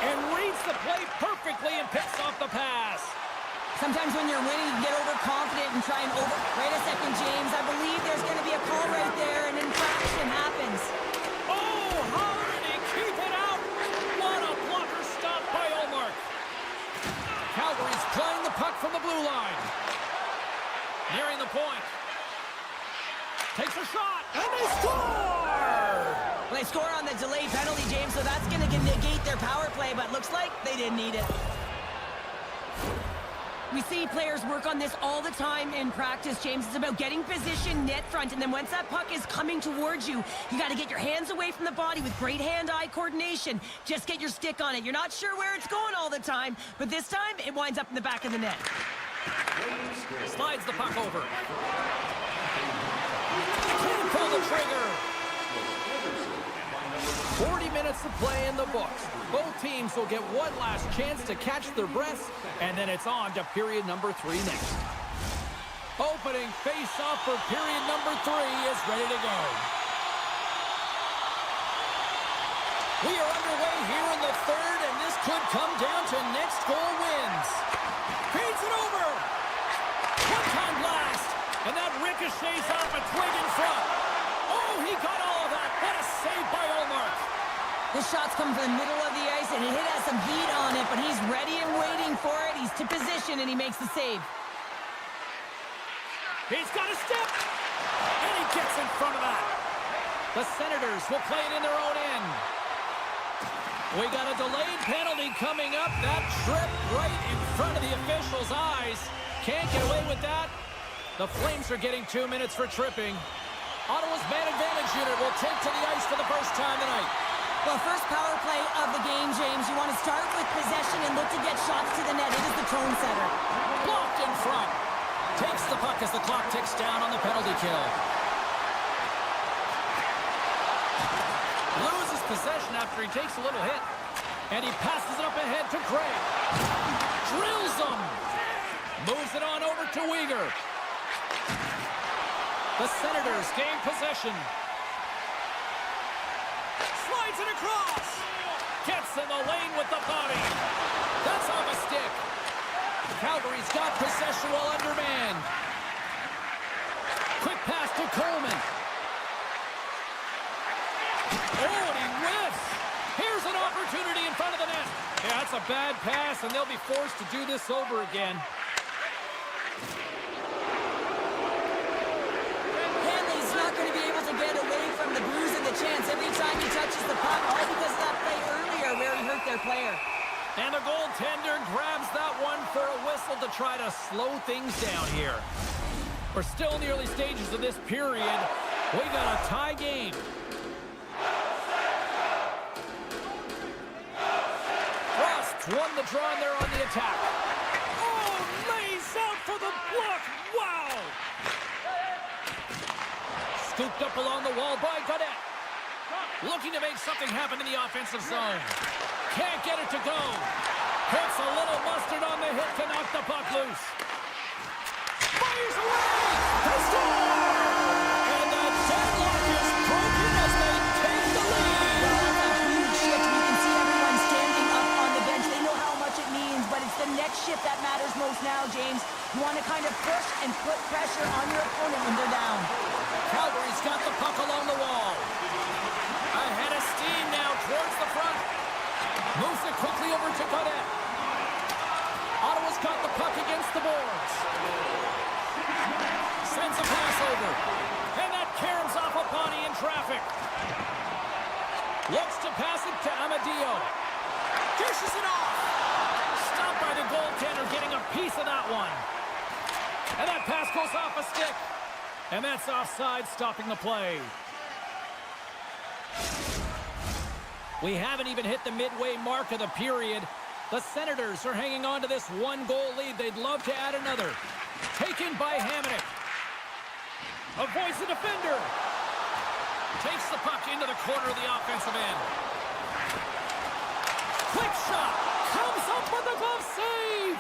And reads the play perfectly and picks off the pass. Sometimes when you're winning, you get overconfident and try and Wait a second, James. I believe there's going to be a call right there. An infraction happens. Oh, how did he keep it out? What a blocker stop by Ullmark. Calgary's playing the puck from the blue line. Nearing the point. Takes a shot, and they score! Well, they score on the delayed penalty, James, so that's going to negate their power play, but looks like they didn't need it. We see players work on this all the time in practice, James. It's about getting position net front, and then once that puck is coming towards you, you got to get your hands away from the body with great hand-eye coordination. Just get your stick on it. You're not sure where it's going all the time, but this time it winds up in the back of the net. Slides the puck over. Can't pull the trigger. 40 minutes of play in the books. Both teams will get one last chance to catch their breaths, and then it's on to period number 3 next. Opening face-off for period number 3 is ready to go. We are underway here in the third, and this could come down to next goal wins. Feeds it over. One-time blast, and that ricochets off a twig in front. Oh, he got all of that. What a save by Ullmark. The shot's come from the middle of the ice, and it has some heat on it, but he's ready and waiting for it. He's to position, and he makes the save. He's got a step, and he gets in front of that. The Senators will play it in their own end. We got a delayed penalty coming up. That trip right in front of the official's eyes. Can't get away with that. The Flames are getting 2 minutes for tripping. Ottawa's man advantage unit will take to the ice for the first time tonight. Well, first power play of the game, James. You want to start with possession and look to get shots to the net. It is the tone setter. Blocked in front. Takes the puck as the clock ticks down on the penalty kill. Loses possession after he takes a little hit. And he passes it up ahead to Craig. Drills him. Moves it on over to Uyghur. The Senators gain possession. Slides it across. Gets in the lane with the body. That's off a stick. Calgary's got possession while undermanned. Quick pass to Coleman. Oh, and he whiffs. Here's an opportunity in front of the net. Yeah, that's a bad pass, and they'll be forced to do this over again. Hanley's not going to be able to get away from the bruise and the chance every time he touches the puck, all because of that play earlier where he hurt their player. And the goaltender grabs that one for a whistle to try to slow things down here. We're still in the early stages of this period. We got a tie game. Frost won the draw and they're on the attack. Oh, lays out for the block. Wow! Scooped up along the wall by Godet. Looking to make something happen in the offensive zone. Can't get it to go. Puts a little mustard on the hit to knock the puck loose. Fires away! They score! And the deadlock is broken as they take the lead. Well, that's a huge shift. You can see everyone standing up on the bench. They know how much it means, but it's the next shift that matters most now, James. You want to kind of push and put pressure on your opponent when they're down. Calgary's got the puck along the wall. Ahead of steam now towards the front. Moves it quickly over to Godet. Ottawa's got the puck against the boards. Sends a pass over. And that caroms off a body in traffic. Looks to pass it to Amadio. Dishes it off. Stopped by the goaltender getting a piece of that one. And that pass goes off a stick. And that's offside, stopping the play. We haven't even hit the midway mark of the period. The Senators are hanging on to this one-goal lead. They'd love to add another. Taken by Hamonic. Avoids the defender. Takes the puck into the corner of the offensive end. Quick shot. Comes up with a glove save.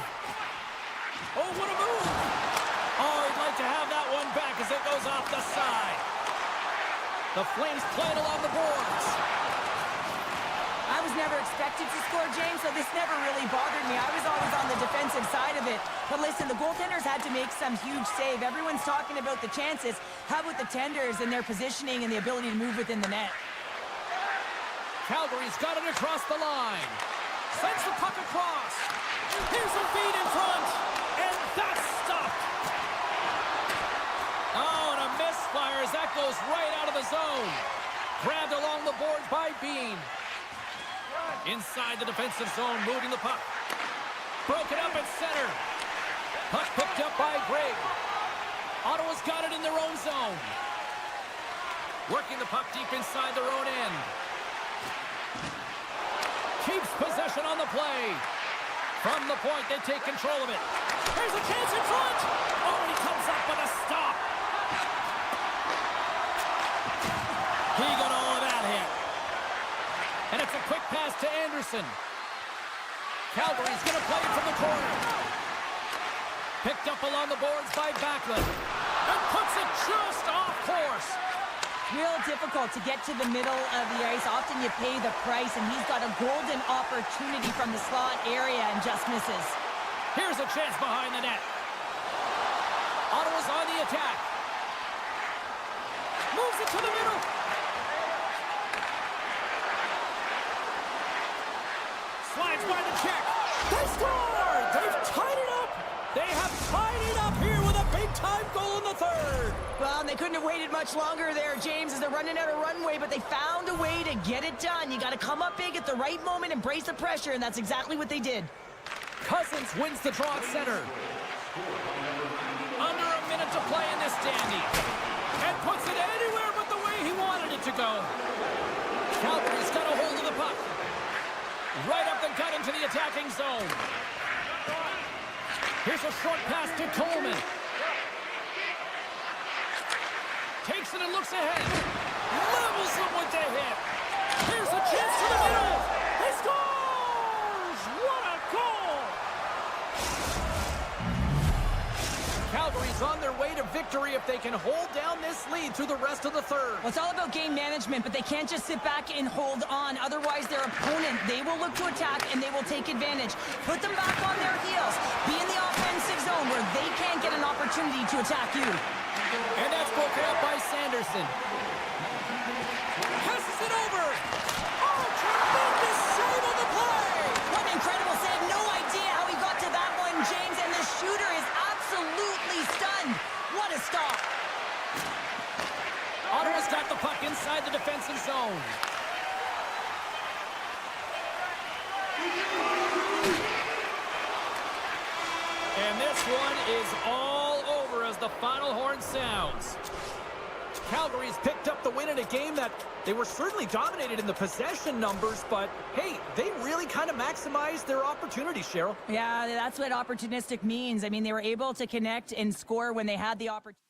Oh, what a move. Oh, he'd like to have that one back as it goes off the side. The Flames play it along the boards. I was never expected to score, James, so this never really bothered me. I was always on the defensive side of it. But listen, the goaltenders had to make some huge save. Everyone's talking about the chances. How about the tenders and their positioning and the ability to move within the net? Calgary's got it across the line. Sends the puck across. Here's a feed in front. And that's stopped. Oh, and a misfire as that goes right out of the zone. Grabbed along the boards by Bean. Inside the defensive zone, moving the puck. Broken up at center. Puck picked up by Greg. Ottawa's got it in their own zone. Working the puck deep inside their own end. Keeps possession on the play. From the point, they take control of it. There's a chance in front. Oh, and he comes up with a stop. He got all of that hit. And it's a quick pass to Anderson. Calgary's going to play it from the corner. Picked up along the boards by Backlund. And puts it just off course. Real difficult to get to the middle of the ice. Often you pay the price, and he's got a golden opportunity from the slot area and just misses. Here's a chance behind the net. Ottawa's on the attack. Moves it to the middle. Slides by the check. They scored! They've tied it up! They have tied it up here with a big-time goal in the third. Well, and they couldn't have waited much longer there, James, as they're running out of runway, but they found a way to get it done. You got to come up big at the right moment and brace the pressure, and that's exactly what they did. Cousins wins the draw at center. Under a minute to play in this dandy. And puts it anywhere but the way he wanted it to go. Calgary's got a hold of the puck. Right up the gut into the attacking zone. Here's a short pass to Coleman. Takes it and looks ahead. Levels them with the hit. Here's a chance to the middle. He scores! What a goal! Calgary's on their way to victory if they can hold down this lead through the rest of the third. Well, it's all about game management, but they can't just sit back and hold on. Otherwise, their opponent, they will look to attack, and they will take advantage. Put them back on their heels. Be in the offensive zone where they can't get an opportunity to attack you. And that's broken up by Sanderson. Passes it over. Oh, tremendous save on the play. What an incredible save. No idea how he got to that one, James, and the shooter is absolutely stunned. What a stop. Ottawa's got the puck inside the defensive zone. And this one is all over as the final horn sounds. Calgary's picked up the win in a game that they were certainly dominated in the possession numbers, but hey, they really kind of maximized their opportunities, Cheryl. Yeah, that's what opportunistic means. I mean, they were able to connect and score when they had the opportunity.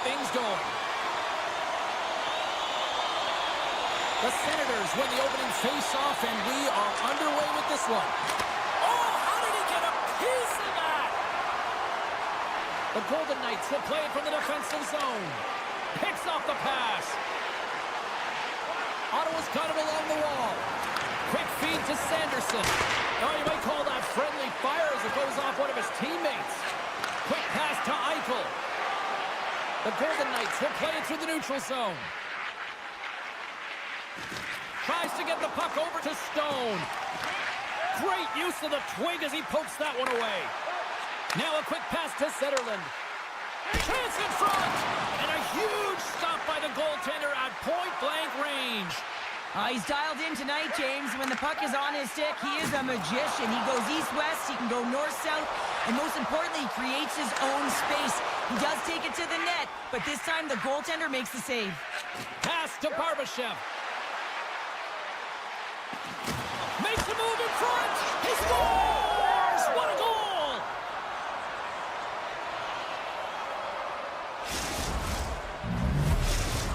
things going. The Senators win the opening face-off, and we are underway with this one. Oh, how did he get a piece of that? The Golden Knights will play it from the defensive zone. Picks off the pass. Ottawa's got it along the wall. Quick feed to Sanderson. Oh, you might call that friendly fire as it goes off one of his teammates. Quick pass to Eichel. The Golden Knights will play it through the neutral zone. Tries to get the puck over to Stone. Great use of the twig as he pokes that one away. Now a quick pass to Zetterlund. Chance in front! And a huge stop by the goaltender at point-blank range. He's dialed in tonight, James. When the puck is on his stick, he is a magician. He goes east-west, he can go north-south, and most importantly, he creates his own space. He does take it to the net, but this time the goaltender makes the save. Pass to Barbashev. Makes a move in front. He scores! What a goal!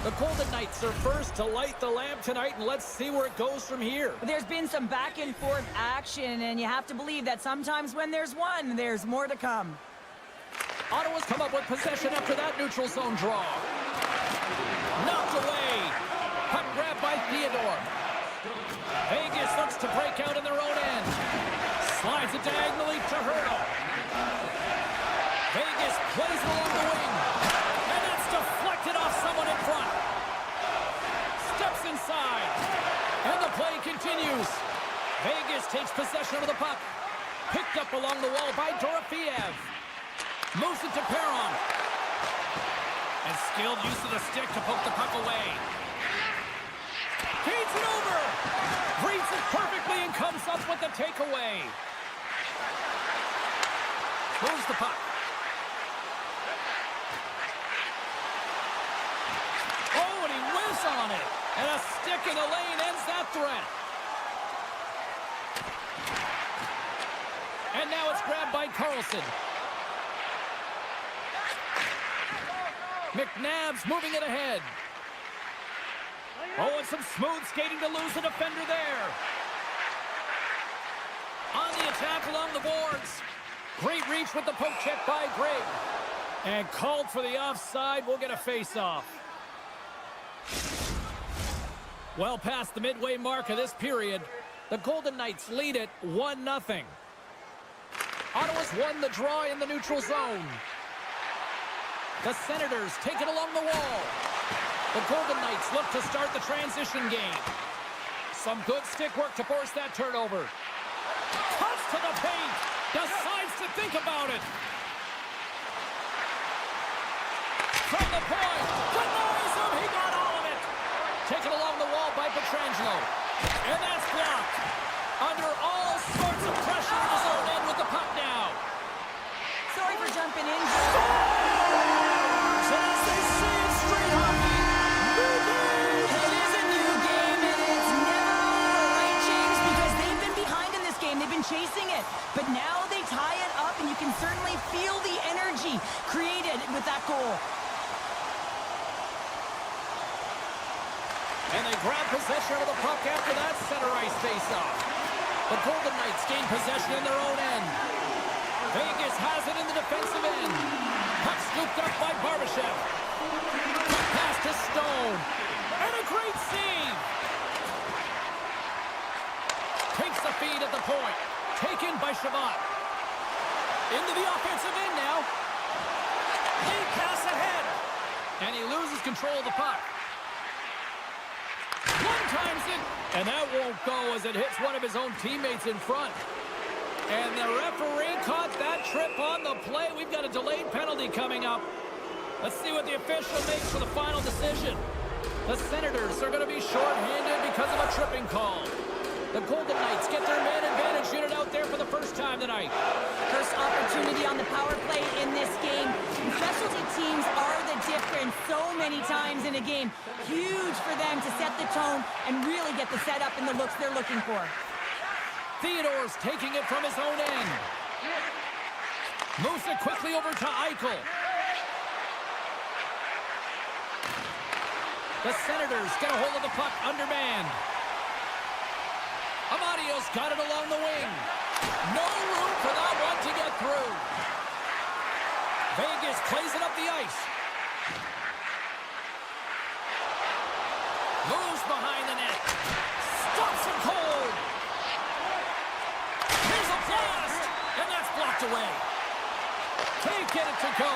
The Golden Knights are first to light the lamp tonight, and let's see where it goes from here. There's been some back-and-forth action, and you have to believe that sometimes when there's one, there's more to come. Ottawa's come up with possession after that neutral zone draw. Knocked away. Puck grabbed by Theodore. Vegas looks to break out in their own end. Slides it diagonally to Hurdle. Vegas plays it along the wing. And that's deflected off someone in front. Steps inside. And the play continues. Vegas takes possession of the puck. Picked up along the wall by Dorofeev. Moves it to Perron. And skilled use of the stick to poke the puck away. Feeds it over. Reads it perfectly and comes up with the takeaway. Moves the puck. Oh, and he whizzes on it. And a stick in the lane ends that threat. And now it's grabbed by Carlson. McNabb's moving it ahead. Oh, and some smooth skating to lose the defender there. On the attack along the boards. Great reach with the poke check by Greg. And called for the offside. We'll get a face-off. Well past the midway mark of this period, the Golden Knights lead it 1-0. Ottawa's won the draw in the neutral zone. The Senators take it along the wall. The Golden Knights look to start the transition game. Some good stick work to force that turnover. Cuts to the paint. Decides to think about it. From the point. Denies him. He got all of it. Taken along the wall by Pietrangelo. And that's blocked. Under all sorts of pressure in his own end with the puck now. Sorry for jumping in. So as they see it, straight hockey. New game. It is a new game, and it's never over, right, James? Because they've been behind in this game. They've been chasing it. But now they tie it up, and you can certainly feel the energy created with that goal. And they grab possession of the puck after that center ice face-off. The Golden Knights gain possession in their own end. Vegas has it in the defensive end. Puck scooped up by Barbashev. Pass to Stone. And a great save. Takes the feed at the point. Taken by Shabbat. Into the offensive end now. He pass ahead. And he loses control of the puck. One times it. And that won't go as it hits one of his own teammates in front. And the referee caught that trip on the play. We've got a delayed penalty coming up. Let's see what the official makes for the final decision. The Senators are going to be short-handed because of a tripping call. The Golden Knights get their man advantage unit out there for the first time tonight. First opportunity on the power play in this game. And specialty teams are the difference so many times in a game. Huge for them to set the tone and really get the setup and the looks they're looking for. Theodore's taking it from his own end. Moves it quickly over to Eichel. The Senators get a hold of the puck undermanned. Amadio's got it along the wing. No room for that one to get through. Vegas plays it up the ice. Moves behind the net. Stops him cold. Here's a blast. And that's blocked away. Can't get it to go.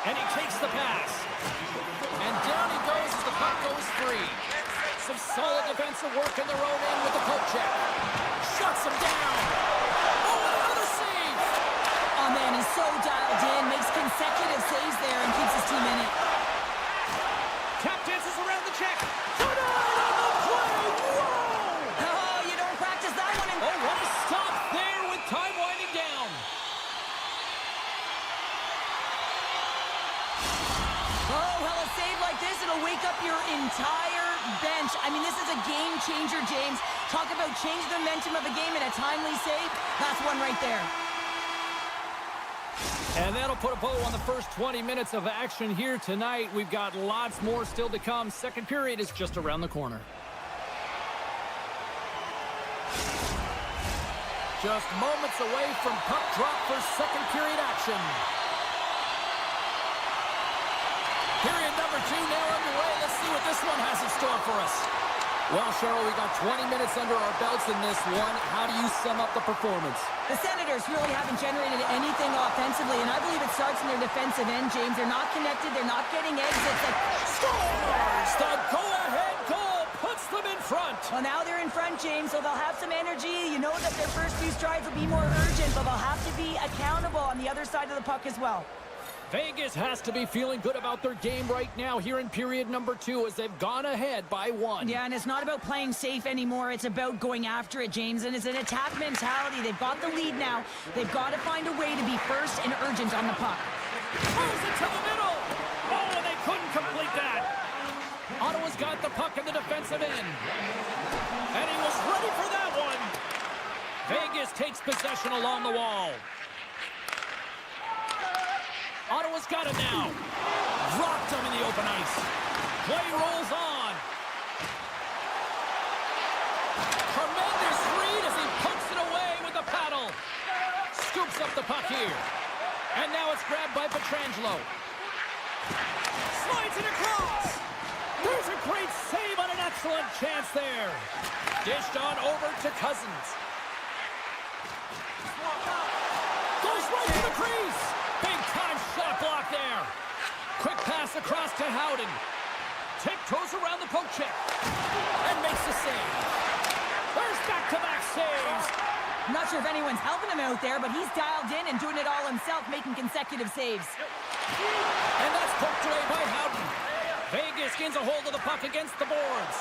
And he takes the pass. And down he goes as the puck goes free. Some solid defensive work in their own end with the poke check. Shuts him down. Oh, another save. Oh, man, he's so dialed in. Makes consecutive saves there and keeps his team in it. Tap dances around the check. Denied on the play. Whoa! Oh, you don't practice that one. Oh, what a stop there with time winding down. Oh, well, a save like this, it'll wake up your entire bench. I mean, this is a game changer, James. Talk about change the momentum of a game in a timely save. That's one right there. And that'll put a bow on the first 20 minutes of action here tonight. We've got lots more still to come. Second period is just around the corner. Just moments away from puck drop for second period action. Period number 2 now underway. Let's see what this one has in store for us. Well, Cheryl, we got 20 minutes under our belts in this one. How do you sum up the performance? The Senators really haven't generated anything offensively, and I believe it starts in their defensive end, James. They're not connected. They're not getting exits. Scores! The go-ahead goal puts them in front. Well, now they're in front, James, so they'll have some energy. You know that their first few strides will be more urgent, but they'll have to be accountable on the other side of the puck as well. Vegas has to be feeling good about their game right now here in period number 2 as they've gone ahead by 1. Yeah, and it's not about playing safe anymore. It's about going after it, James, and it's an attack mentality. They've got the lead now. They've got to find a way to be first and urgent on the puck. Throws it to the middle. Oh, and they couldn't complete that. Ottawa's got the puck in the defensive end. And he was ready for that one. Vegas takes possession along the wall. Ottawa's got it now. Dropped him in the open ice. Play rolls on. Tremendous read as he pokes it away with the paddle. Scoops up the puck here. And now it's grabbed by Pietrangelo. Slides it across. There's a great save on an excellent chance there. Dished on over to Cousins. Goes right to the crease. Big time shot block there. Quick pass across to Howden. Tiptoes around the poke check. And makes the save. There's back-to-back saves. I'm not sure if anyone's helping him out there, but he's dialed in and doing it all himself, making consecutive saves. And that's poked away by Howden. Vegas gains a hold of the puck against the boards.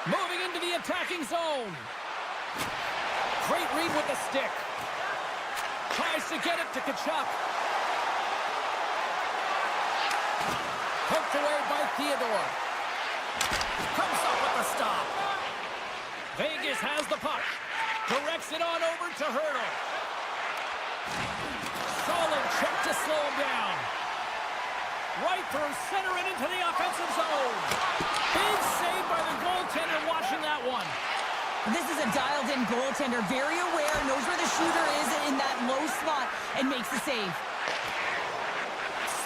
Moving into the attacking zone. Great read with the stick. Tries to get it to Tkachuk. Poked away by Theodore. Comes up with the stop. Vegas has the puck. Directs it on over to Hurdle. Solid check to slow him down. Right through center and into the offensive zone. Big save by the goaltender watching that one. This is a dialed-in goaltender, very aware, knows where the shooter is in that low slot, and makes the save.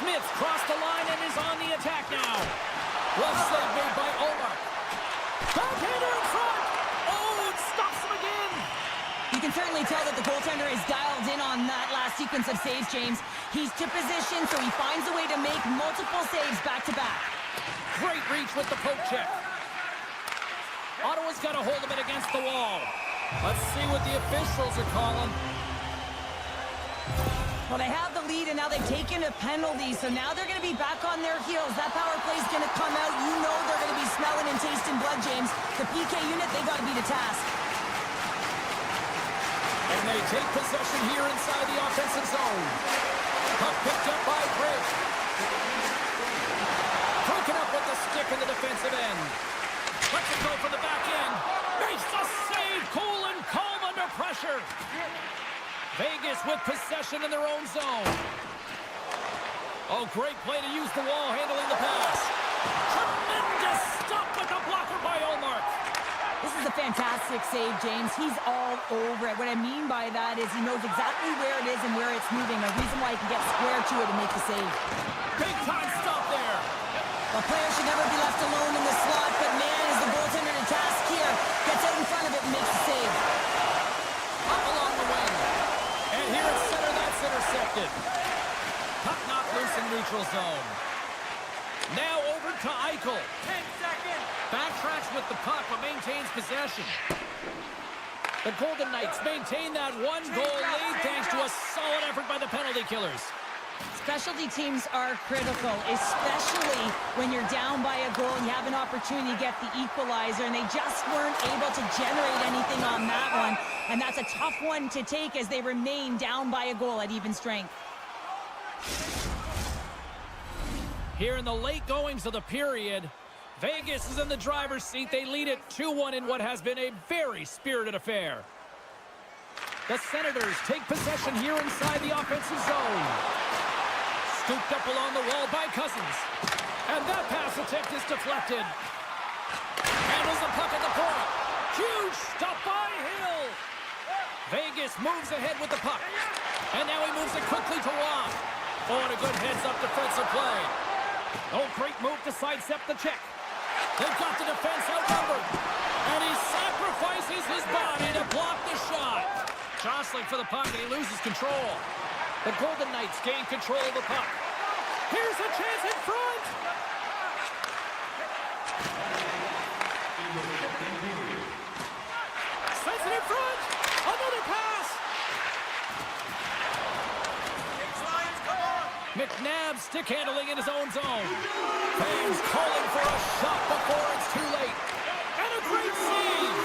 Smith crossed the line and is on the attack now. Glove save made by Omar. Backhander in front. Oh, it stops him again. You can certainly tell that the goaltender is dialed in on that last sequence of saves, James. He's to position, so he finds a way to make multiple saves back-to-back. Great reach with the poke check. Ottawa's got a hold of it against the wall. Let's see what the officials are calling. Well, they have the lead, and now they've taken a penalty, so now they're going to be back on their heels. That power play is going to come out. You know they're going to be smelling and tasting blood, James. The PK unit, they got to be the task. And they take possession here inside the offensive zone. Puck picked up by Bridge. Broken up with the stick in the defensive end. Lets it go for the back end. Makes the save. Cool and calm under pressure. Vegas with possession in their own zone. Oh, great play to use the wall handling the pass. Tremendous stop with the blocker by Olmark. This is a fantastic save, James. He's all over it. What I mean by that is he knows exactly where it is and where it's moving. A reason why he can get square to it and make the save. Big time stop there. The player should never be left alone in the slot, but man, is the goaltender to task here. Gets out in front of it and makes the save. Up along the wing. And here at center, that's intercepted. Puck knocked loose in neutral zone. Now over to Eichel. 10 seconds. Backtracks with the puck, but maintains possession. The Golden Knights maintain that one-goal lead thanks to a solid effort by the penalty killers. Specialty teams are critical, especially when you're down by a goal and you have an opportunity to get the equalizer, and they just weren't able to generate anything on that one. And that's a tough one to take as they remain down by a goal at even strength. Here in the late goings of the period, Vegas is in the driver's seat. They lead it 2-1 in what has been a very spirited affair. The Senators take possession here inside the offensive zone. Scooped up along the wall by Cousins. And that pass attempt is deflected. Handles the puck at the point. Huge stop by Hill. Vegas moves ahead with the puck. And now he moves it quickly to Waugh. Oh, and a good heads-up defensive play. Oh, great move to sidestep the check. They've got the defense outnumbered. And he sacrifices his body to block the shot. Jostling for the puck, and he loses control. The Golden Knights gain control of the puck. Here's a chance in front. Sends it in front. Another pass. Lions, come on. McNabb stick handling in his own zone. Fans calling for a shot before it's too late. And a great save.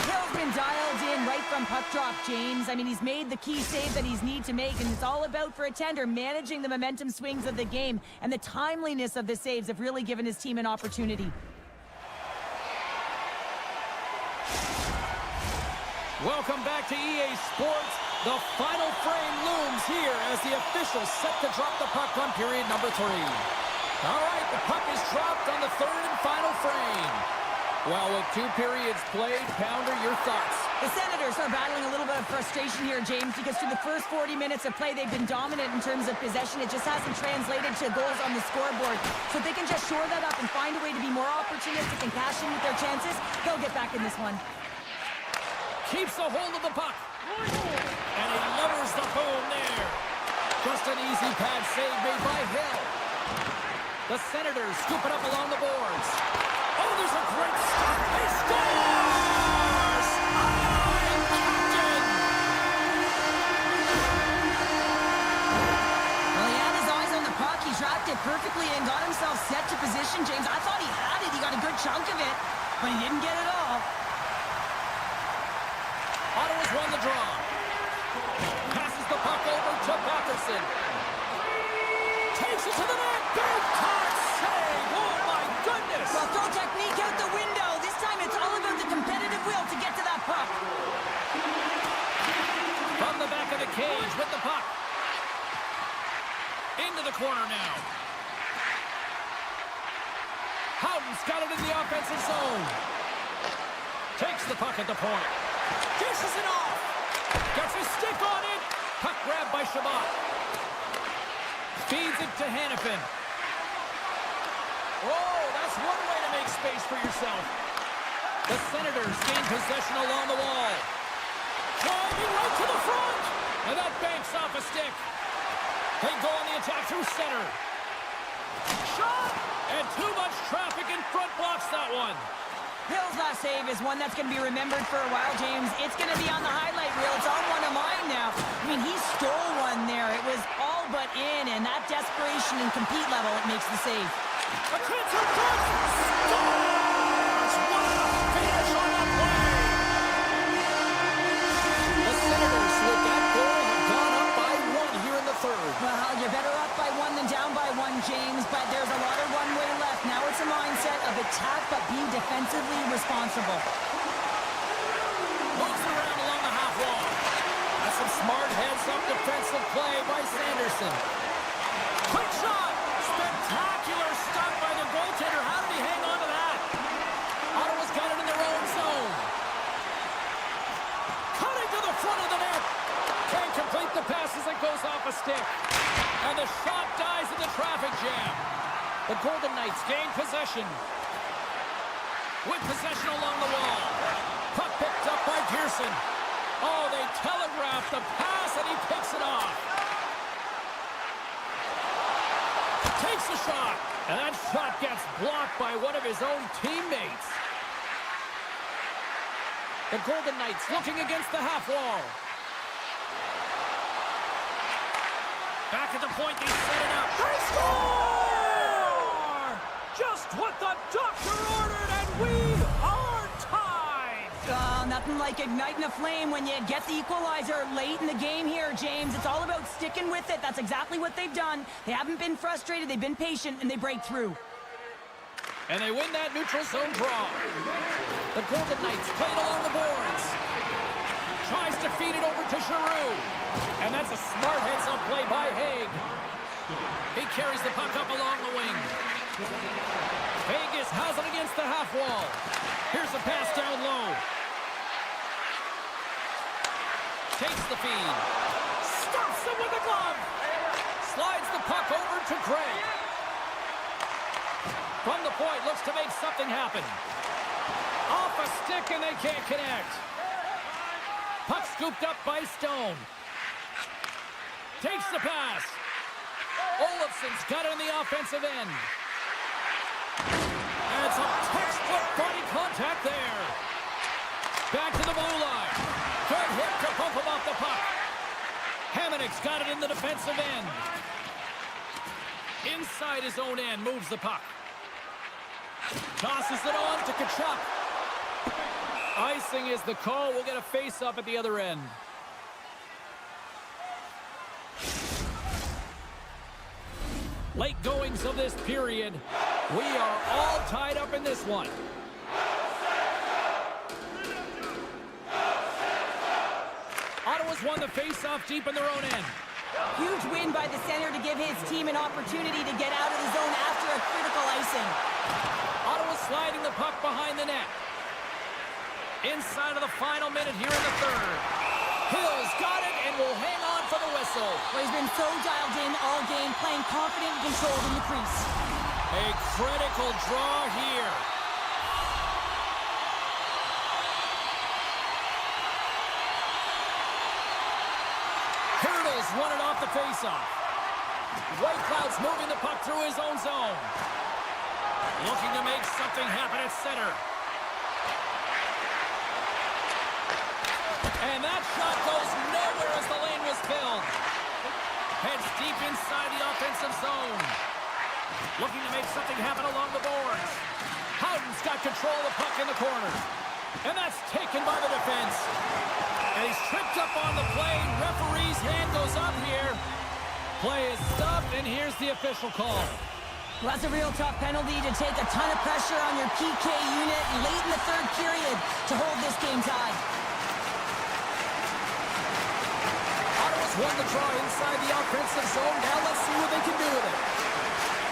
Hill's been dialed in right from puck drop, James. I mean, he's made the key save that he's need to make, and it's all about, for a tender, managing the momentum swings of the game, and the timeliness of the saves have really given his team an opportunity. Welcome back to EA Sports. The final frame looms here as the officials set to drop the puck on period number 3. All right, the puck is dropped on the third and final frame. Well, with 2 periods played, Pounder, your thoughts? The Senators are battling a little bit of frustration here, James, because through the first 40 minutes of play, they've been dominant in terms of possession. It just hasn't translated to goals on the scoreboard. So if they can just shore that up and find a way to be more opportunistic and cash in with their chances, they'll get back in this one. Keeps a hold of the puck. And he lowers the boom there. Just an easy pad save made by Hill. The Senators scoop it up along the boards. Oh, there's a great stop. He scores! I'm captain! Well, he had his eyes on the puck. He dropped it perfectly and got himself set to position, James. I thought he had it. He got a good chunk of it, but he didn't get it all. Ottawa's won the draw. Passes the puck over to Patterson. Takes it to the net. Big time save. Oh, my goodness. Well, throw technique out the window. This time it's all about the competitive will to get to that puck. From the back of the cage with the puck. Into the corner now. Howden's got it in the offensive zone. Takes the puck at the point. Dishes it off. Gets his stick on it. Puck grabbed by Shabbat. Feeds it to Hannafin. Oh, that's one way to make space for yourself. The Senators gain possession along the wall. Driving right to the front. And that banks off a stick. They go on the attack through center. Shot! And too much traffic in front blocks that one. Hill's last save is one that's going to be remembered for a while, James. It's going to be on the highlight reel. It's on one of mine now. I mean, he stole one there. It was all but in, and that desperation and compete level, it makes the save. A chance for front. Scores! What a finish on that play! The Senators, with that goal, have gone up by 1 here in the third. Well, you're better up by 1 than down by 1, James, but there's a lot of runway left. Now it's a mindset of attack, but be defensively responsible. Moves around along the half wall. That's some smart heads-up defensive play by Sanderson. Quick shot! goes off a stick. And the shot dies in the traffic jam. The Golden Knights gain possession. With possession along the wall. Puck picked up by Pearson. Oh, they telegraphed the pass, and he picks it off. Takes a shot. And that shot gets blocked by one of his own teammates. The Golden Knights looking against the half wall. Back at the point, they set it up. They score! Just what the doctor ordered, and we are tied! Nothing like igniting a flame when you get the equalizer late in the game here, James. It's all about sticking with it. That's exactly what they've done. They haven't been frustrated, they've been patient, and they break through. And they win that neutral zone draw. The Golden Knights play it along the boards. Tries to feed it over to Giroux. And that's a smart heads-up play by Haig. He carries the puck up along the wing. Vegas has it against the half wall. Here's a pass down low. Takes the feed. Stuffs it with a glove. Slides the puck over to Gray. From the point, looks to make something happen. Off a stick, and they can't connect. Puck scooped up by Stone. Takes the pass. Olofsson's got it in the offensive end. And some textbook body contact there. Back to the blue line. Good hit to pump him off the puck. Hamonic's got it in the defensive end. Inside his own end, moves the puck. Tosses it on to Tkachuk. Icing is the call. We'll get a face-up at the other end. Late goings of this period. We are all tied up in this one. Ottawa's won the face-off deep in their own end. Huge win by the center to give his team an opportunity to get out of the zone after a critical icing. Ottawa sliding the puck behind the net. Inside of the final minute here in the third. Hill's got it and will hang on for the whistle. Well, he's been so dialed in all game, playing confident and controlled in the crease. A critical draw here. Hurdles won it off the faceoff. Whitecloud's moving the puck through his own zone. Looking to make something happen at center. And that shot goes nowhere as the lane was filled. Heads deep inside the offensive zone. Looking to make something happen along the boards. Howden's got control of the puck in the corner. And that's taken by the defense. And he's tripped up on the play. Referee's hand goes up here. Play is stopped, and here's the official call. Well, that's a real tough penalty to take a ton of pressure on your PK unit late in the third period to hold this game tied. Ottawa's won the draw inside the offensive zone. Now let's see what they can do with it.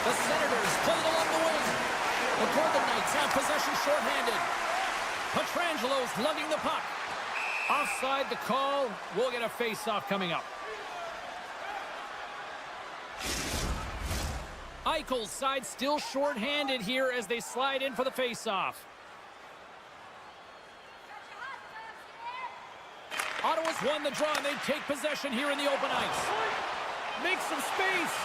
The Senators play it along the wing. The Golden Knights have possession shorthanded. Petrangelo's lugging the puck. Offside the call. We'll get a face-off coming up. Eichel's side still shorthanded here as they slide in for the face-off. Ottawa's won the draw, and they take possession here in the open ice. Make some space.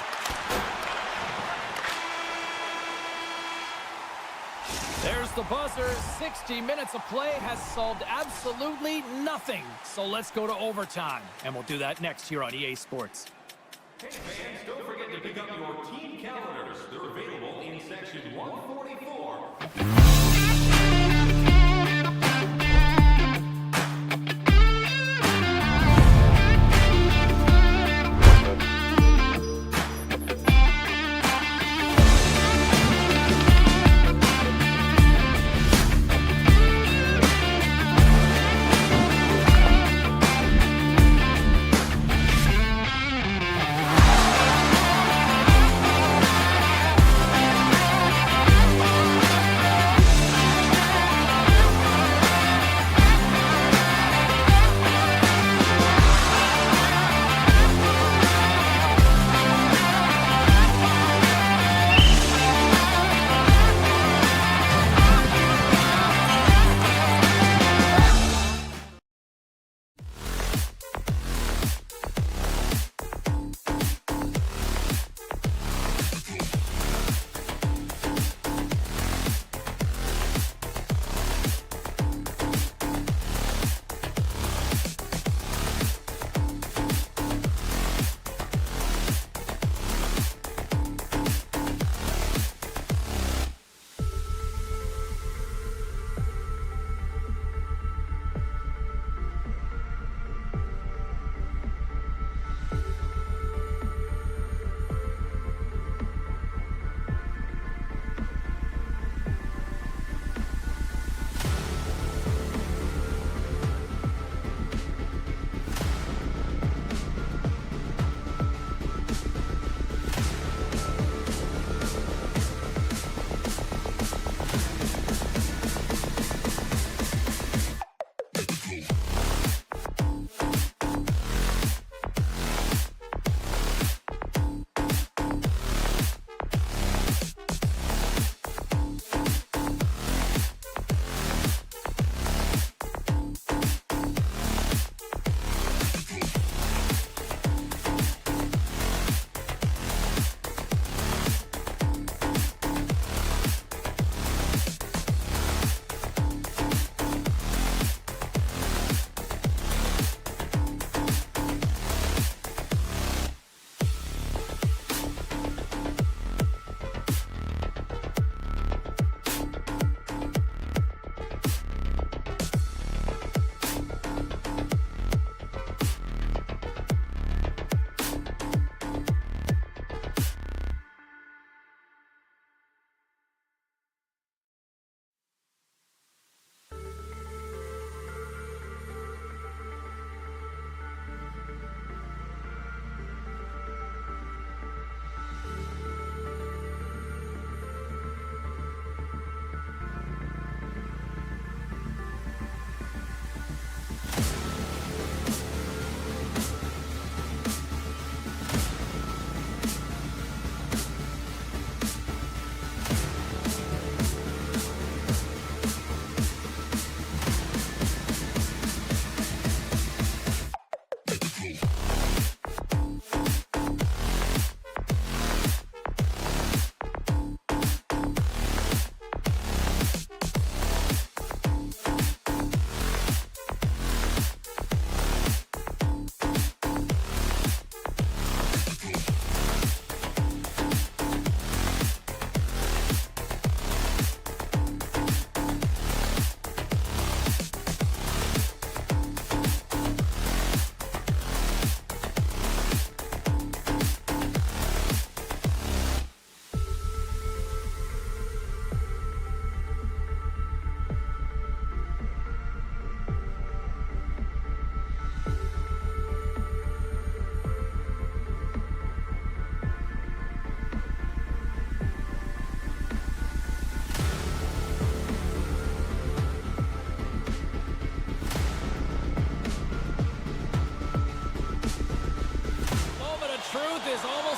There's the buzzer. 60 minutes of play has solved absolutely nothing. So let's go to overtime, and we'll do that next here on EA Sports. Hey fans, don't forget to pick up your team calendars. They're available in section 144.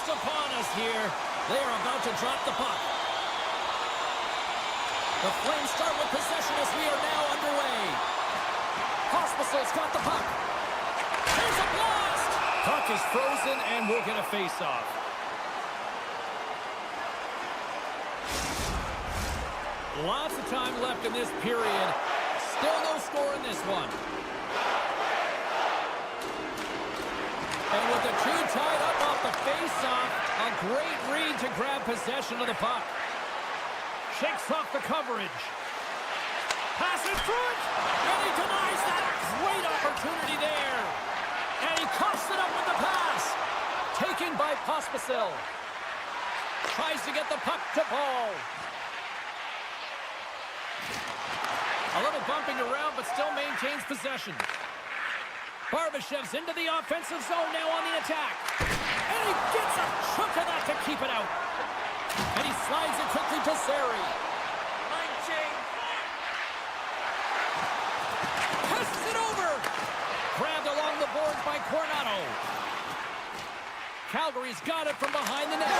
just upon us here. They are about to drop the puck. The Flames start with possession as we are now underway. Hospital's got the puck. There's a blast! Puck is frozen and we'll get a face-off. Lots of time left in this period. Still no score in this one. And with the two tied up off the face-off, a great read to grab possession of the puck. Shakes off the coverage. Pass in front! And he denies that. Great opportunity there. And he coughs it up with the pass. Taken by Pospisil. Tries to get the puck to Paul. A little bumping around, but still maintains possession. Barbashev's into the offensive zone now on the attack. And he gets a chunk of that to keep it out. And he slides it quickly to Sari. Line change. Passes it over. Grabbed along the boards by Coronado. Calgary's got it from behind the net.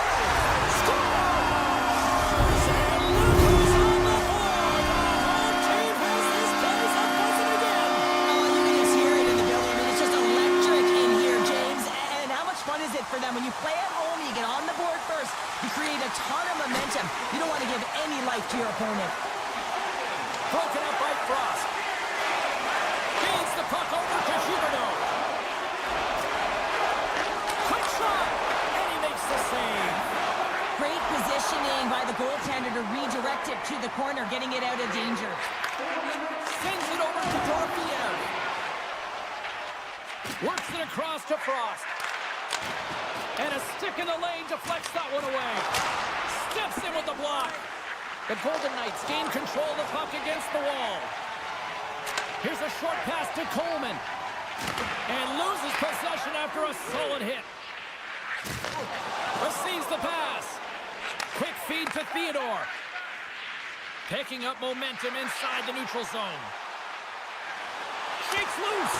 Scores! And Luca's on the board. Our team has this place up buzzing again. Oh, you can just hear it in the building. I mean, it's just electric in here, James. And how much fun is it for them when you play at home, you get on the board first, you create a ton of momentum. You don't want to give any life to your opponent. Broken up by Frost. Feeds the puck over to Huberdeau. Quick shot, and he makes the save. Great positioning by the goaltender to redirect it to the corner, getting it out of danger. Sends it over to Dorfiev. Works it across to Frost. And a stick in the lane deflects that one away. Steps in with the block. The Golden Knights gain control of the puck against the wall. Here's a short pass to Coleman. And loses possession after a solid hit. Receives the pass. Quick feed to Theodore. Picking up momentum inside the neutral zone. Shakes loose.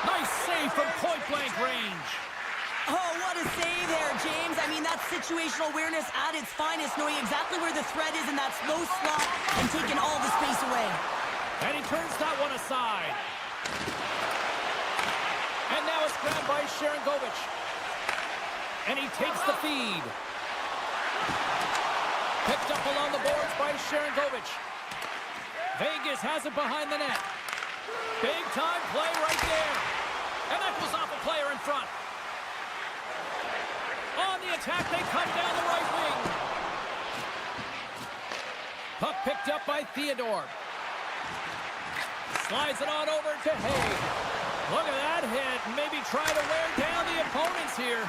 Nice save from point-blank range. Oh, what a save there, James. I mean, that's situational awareness at its finest, knowing exactly where the threat is in that slow slot and taking all the space away. And he turns that one aside. And now it's grabbed by Sharangovich. And he takes the feed. Picked up along the boards by Sharangovich. Vegas has it behind the net. Big time play right there. And that goes off a player in front. On the attack, they come down the right wing. Puck picked up by Theodore. Slides it on over to Hay. Look at that hit. Maybe try to wear down the opponents here.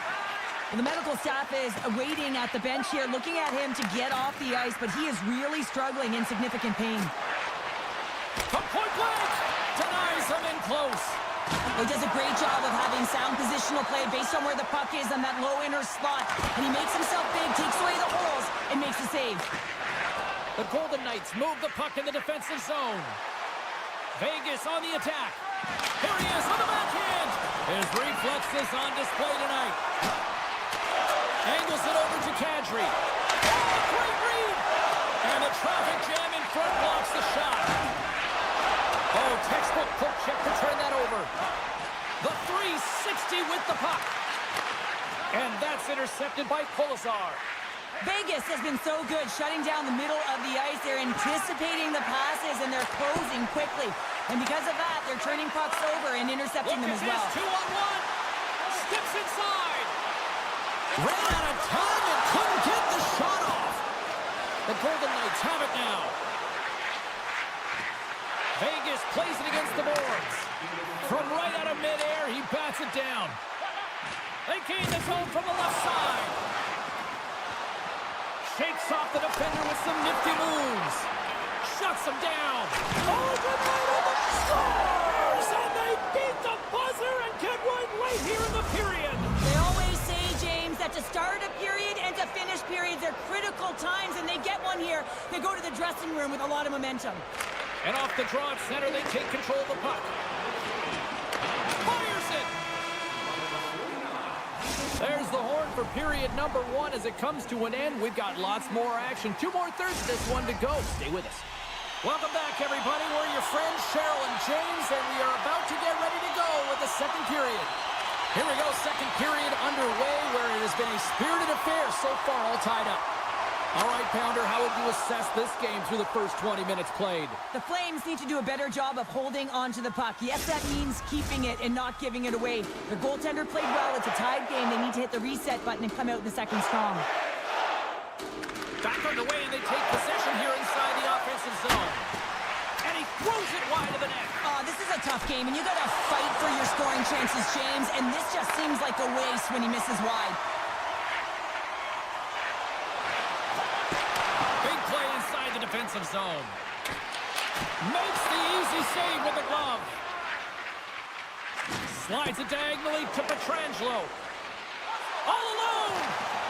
The medical staff is waiting at the bench here, looking at him to get off the ice, but he is really struggling in significant pain. From point blank. Denies him in close. He does a great job of having sound positional play based on where the puck is on that low inner slot. And he makes himself big, takes away the holes, and makes a save. The Golden Knights move the puck in the defensive zone. Vegas on the attack. Here he is on the backhand. His reflexes on display tonight. Angles it over to Kadri. Oh, great read. And the traffic jam in front blocks the shot. Oh, textbook poke check to turn that over. The 360 with the puck. And that's intercepted by Polazar. Vegas has been so good shutting down the middle of the ice. They're anticipating the passes, and they're closing quickly. And because of that, they're turning pucks over and intercepting them as well. 2-on-1. Steps inside. Ran out of time and couldn't get the shot off. The Golden Knights have it now. Vegas plays it against the boards. From right out of midair, he bats it down. They gain the zone from the left side. Shakes off the defender with some nifty moves. Shuts him down. Overnight scores! And they beat the buzzer and get one right here in the period. They always say, James, that to start a period and to finish periods are critical times, and they get one here. They go to the dressing room with a lot of momentum. And off the draw at center, they take control of the puck. Fires it! There's the horn for period number 1 as it comes to an end. We've got lots more action. 2 more thirds of this one to go. Stay with us. Welcome back, everybody. We're your friends, Cheryl and James, and we are about to get ready to go with the second period. Here we go, second period underway, where it has been a spirited affair so far, all tied up. All right, Pounder, how would you assess this game through the first 20 minutes played? The Flames need to do a better job of holding onto the puck. Yes, that means keeping it and not giving it away. The goaltender played well. It's a tied game. They need to hit the reset button and come out in the second strong. Back underway, and they take possession here inside the offensive zone. And he throws it wide of the net. This is a tough game, and you got to fight for your scoring chances, James, and this just seems like a waste when he misses wide. Defensive zone. Makes the easy save with the glove. Slides it diagonally to Pietrangelo. All alone!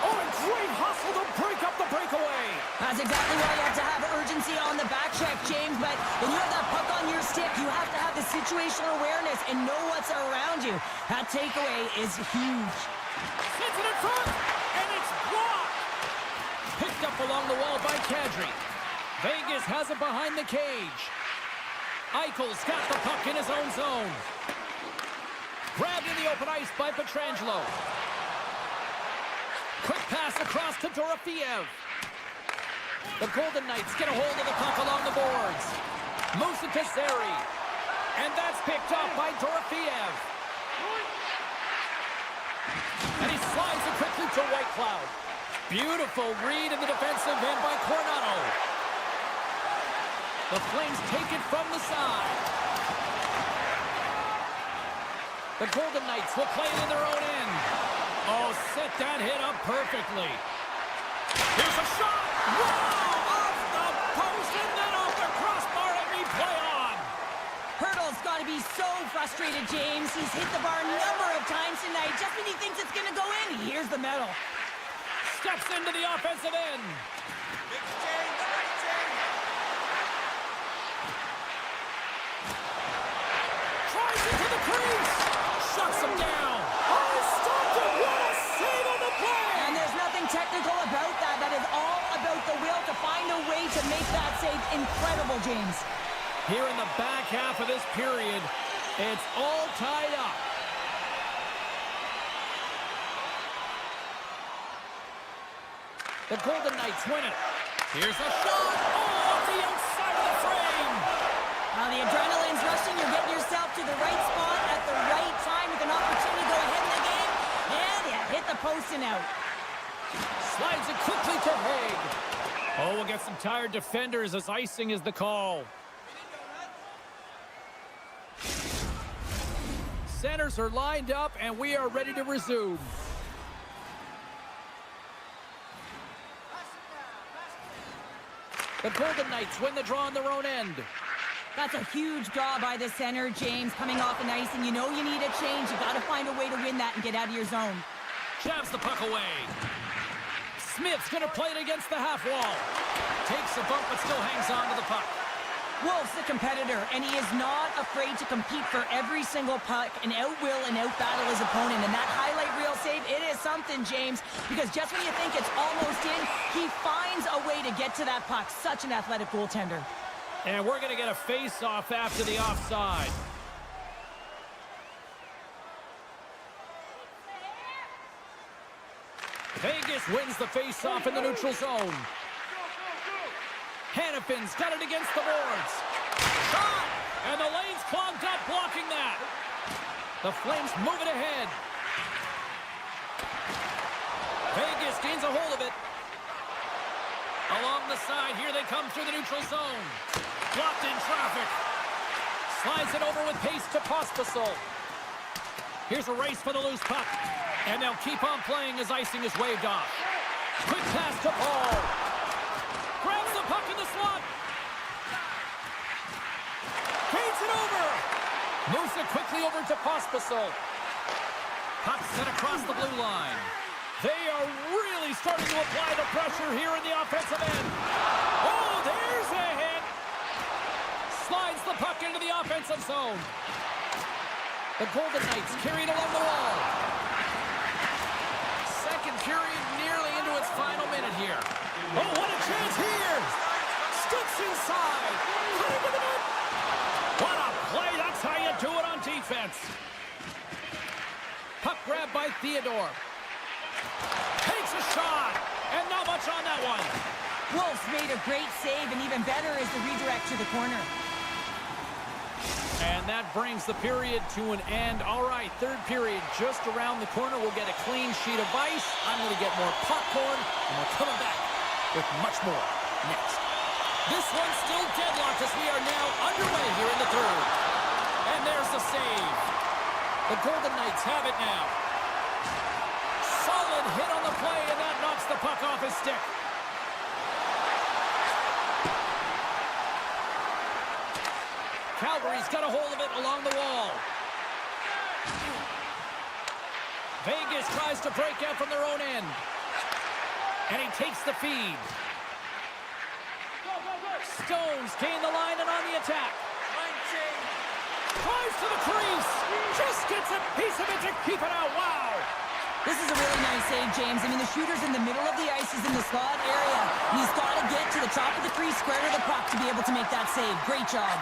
Oh, a great hustle to break up the breakaway. That's exactly why you have to have urgency on the back check, James, but when you have that puck on your stick, you have to have the situational awareness and know what's around you. That takeaway is huge. Sends it in front, and it's blocked. Picked up along the wall by Kadri. Vegas has it behind the cage. Eichel's got the puck in his own zone. Grabbed in the open ice by Pietrangelo. Quick pass across to Dorofeev. The Golden Knights get a hold of the puck along the boards. Moves it to Zary. And that's picked up by Dorofeev. And he slides it quickly to Whitecloud. Beautiful read in the defensive end by Coronado. The Flames take it from the side. The Golden Knights will play it in their own end. Oh, set that hit up perfectly. Here's a shot! Wow! Off the post and then off the crossbar and replay on. Hurdle's got to be so frustrated, James. He's hit the bar a number of times tonight. Just when he thinks it's going to go in, here's the medal. Steps into the offensive end. Big change, big change. Tries it to the crease. Shuts him down. Oh, stopped it. What a save on the play. And there's nothing technical about that. That is all about the will to find a way to make that save incredible, James. Here in the back half of this period, it's all tied up. The Golden Knights win it. Here's a shot. Oh, off the outside of the frame. The adrenaline's rushing. You're getting yourself to the right spot at the right time with an opportunity to go ahead in the game. And you hit the post and out. Slides it quickly to Haig. Oh, we'll get some tired defenders as icing is the call. Centers are lined up, and we are ready to resume. The Golden Knights win the draw on their own end. That's a huge draw by the center, James, coming off the ice, and you know you need a change. You got to find a way to win that and get out of your zone. Jabs the puck away. Smith's going to play it against the half wall. Takes a bump, but still hangs on to the puck. Wolf's a competitor, and he is not afraid to compete for every single puck and out-will and out-battle his opponent. And that highlight reel save, it is something, James, because just when you think it's almost in, he finds a way to get to that puck. Such an athletic goaltender. And we're going to get a face-off after the offside. Vegas wins the face-off in the neutral zone. Hannafin's got it against the boards. Shot! And the lane's clogged up, blocking that. The Flames move it ahead. Vegas gains a hold of it. Along the side, here they come through the neutral zone. Blocked in traffic. Slides it over with pace to Pospisil. Here's a race for the loose puck. And they'll keep on playing as icing is waved off. Quick pass to Paul. Grabs the puck in the slot. Feeds it over. Moves it quickly over to Pospisil. Puck sent across the blue line. They are really starting to apply the pressure here in the offensive end. Oh, there's a hit. Slides the puck into the offensive zone. The Golden Knights carried along the wall. Second period inside. Cutting to the net. What a play. That's how you do it on defense. Puck grab by Theodore. Takes a shot. And not much on that one. Wolves made a great save, and even better is the redirect to the corner. And that brings the period to an end. All right, third period just around the corner. We'll get a clean sheet of ice. I'm going to get more popcorn, and we're coming back with much more next. This one's still deadlocked as we are now underway here in the third. And there's the save. The Golden Knights have it now. Solid hit on the play, and that knocks the puck off his stick. Calgary's got a hold of it along the wall. Vegas tries to break out from their own end. And he takes the feed. Stones gain the line and on the attack. Drives to the crease. Just gets a piece of it to keep it out. Wow. This is a really nice save, James. I mean, the shooter's in the middle of the ice. He's in the slot area. And he's got to get to the top of the crease, square to the puck to be able to make that save. Great job.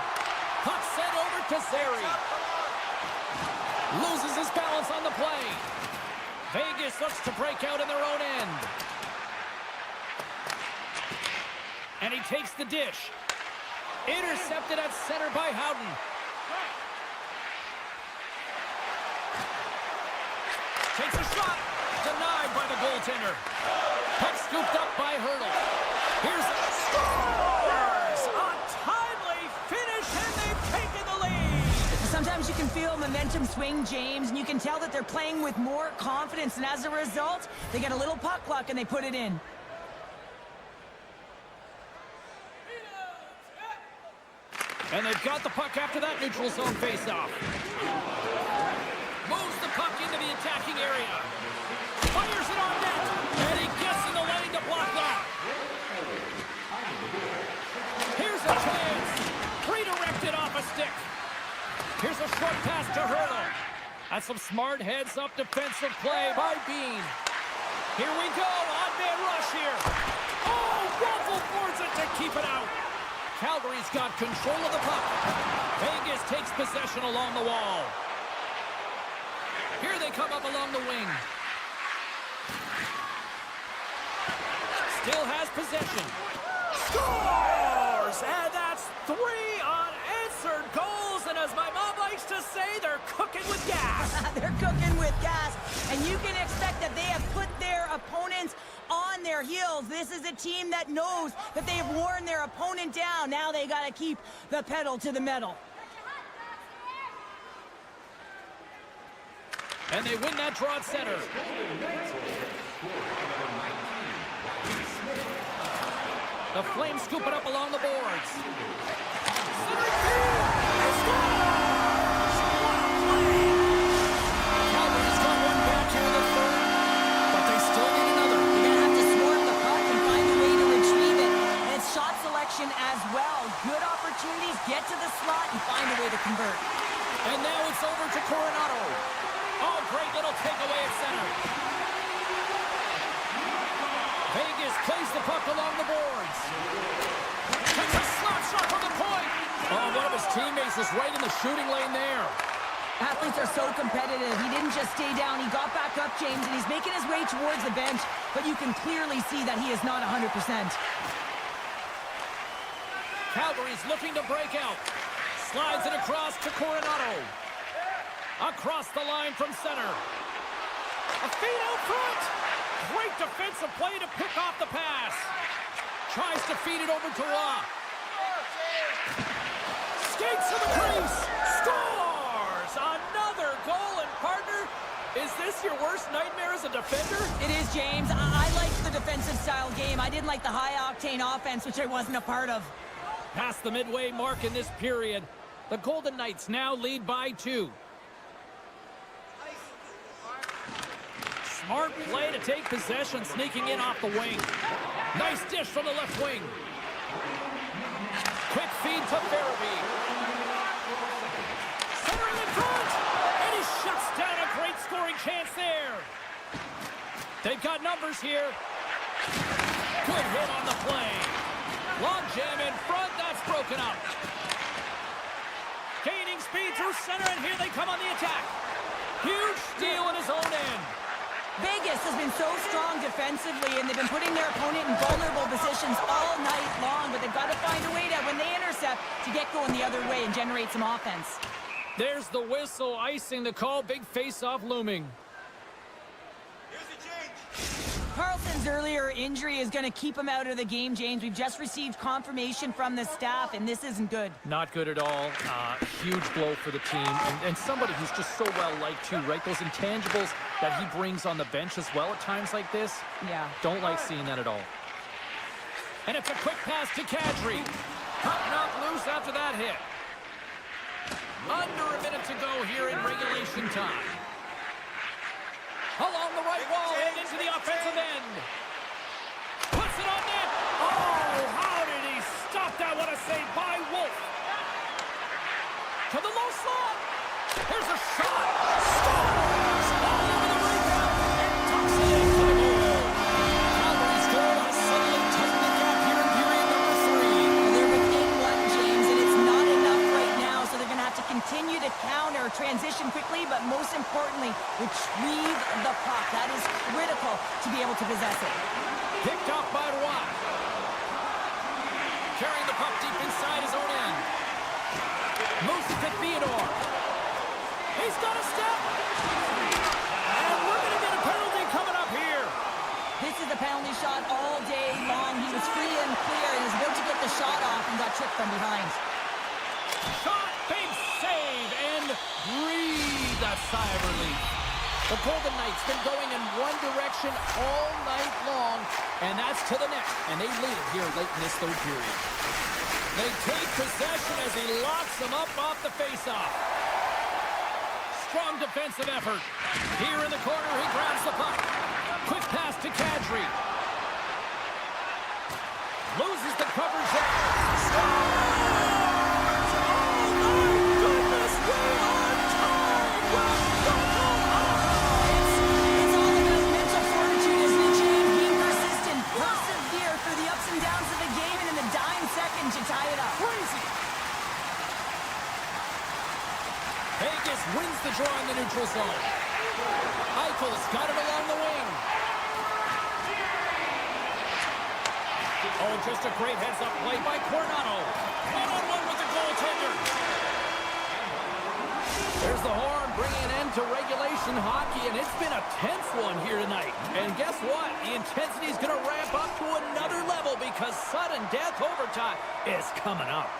Puck sent over to Zary. Loses his balance on the play. Vegas looks to break out in their own end. And he takes the dish. Intercepted at center by Howden. Takes a shot. Denied by the goaltender. Puck scooped up by Hurdle. Here's a scores! A timely finish, and they've taken the lead. Sometimes you can feel momentum swing, James, and you can tell that they're playing with more confidence, and as a result, they get a little puck luck and they put it in. And they've got the puck after that neutral zone faceoff. Moves the puck into the attacking area. Fires it on net. And he gets in the lane to block that. Here's a chance. Redirected off a stick. Here's a short pass to Hurdle. That's some smart heads-up defensive play by Bean. Here we go. Odd-man rush here. Oh, Ruffle boards it to keep it out. Calgary's got control of the puck. Vegas takes possession along the wall. Here they come up along the wing. Still has possession. Scores! And that's 3 unanswered goals. And as my mom likes to say, they're cooking with gas. They're cooking with gas. And you can expect that they have put their opponents on their heels. This is a team that knows that they've worn their opponent down. Now they got to keep the pedal to the metal. And they win that draw at center. The Flames scoop it up along the boards. Center field! They score! Calgary's got one back here in the third, but they still need another. You're going to have to swarm the puck and find a way to retrieve it. And it's shot selection as well. Good opportunities, get to the slot and find a way to convert. And now it's over to Coronado. Oh, great little takeaway at center. Vegas plays the puck along the boards. Takes a slap shot from the point. Oh, one of his teammates is right in the shooting lane there. Athletes are so competitive. He didn't just stay down. He got back up, James, and he's making his way towards the bench, but you can clearly see that he is not 100%. Calgary's looking to break out. Slides it across to Coronado. Across the line from center. A feed out front. Great defensive play to pick off the pass. Tries to feed it over to Roy. Skates to the crease. Scores! Another goal, and partner, is this your worst nightmare as a defender? It is, James. I like the defensive style game. I didn't like the high-octane offense, which I wasn't a part of. Past the midway mark in this period, the Golden Knights now lead by 2. Smart play to take possession, sneaking in off the wing. Nice dish from the left wing. Quick feed to Farabee. Centering in front, and he shuts down a great scoring chance there. They've got numbers here. Good hit on the play. Long jam in front. That's broken up. Gaining speed through center, and here they come on the attack. Huge steal in his own end. Vegas has been so strong defensively, and they've been putting their opponent in vulnerable positions all night long, but they've got to find a way to, when they intercept, to get going the other way and generate some offense. There's the whistle, icing the call. Big face-off looming. Here's the change. Carlson's earlier injury is going to keep him out of the game, James. We've just received confirmation from the staff, and this isn't good. Not good at all. Huge blow for the team. And somebody who's just so well-liked, too, right? Those intangibles that he brings on the bench as well at times like this. Yeah. Don't like seeing that at all. And it's a quick pass to Kadri. Puck knocked loose after that hit. Under a minute to go here in regulation time. Along the right wall and into the offensive end. Puts it on net. Oh, how did he stop that? What a save by Wolf. To the low slot. Here's a shot. Scores. All over the rebound and tucks it into the goal. Calgary's goal has suddenly tightened the gap here in period number 3. Well, they're within one, James, and it's not enough right now, so they're going to have to continue to counter, transition quickly, but most importantly, retrieve the puck. That is critical to be able to possess it. Picked off by Roy. Carrying the puck deep inside his own end. Moves it to Theodore. He's got a step. And we're going to get a penalty coming up here. This is a penalty shot all day long. He was free and clear and was about to get the shot off and got tripped from behind. Shot, big save, and breathe a sigh of relief. The Golden Knights been going in one direction all night long, and that's to the net, and they lead it here late in this third period. They take possession as he locks them up off the faceoff. Strong defensive effort. Here in the corner, he grabs the puck. Quick pass to Kadri. Loses the coverage there. Scores! Oh, my goodness, we're on time! It's all about mental fortitude, isn't it, James? Being persistent, persevere through the ups and downs of the game, and in the dying seconds, you tie it up. Crazy! Vegas wins the draw in the neutral zone. Eichel's got it along the wing. Oh, just a great heads-up play by Coronado. One-on-one with the goaltender. There's the horn bringing an end to regulation hockey, and it's been a tense one here tonight. And guess what? The intensity is going to ramp up to another level because sudden death overtime is coming up.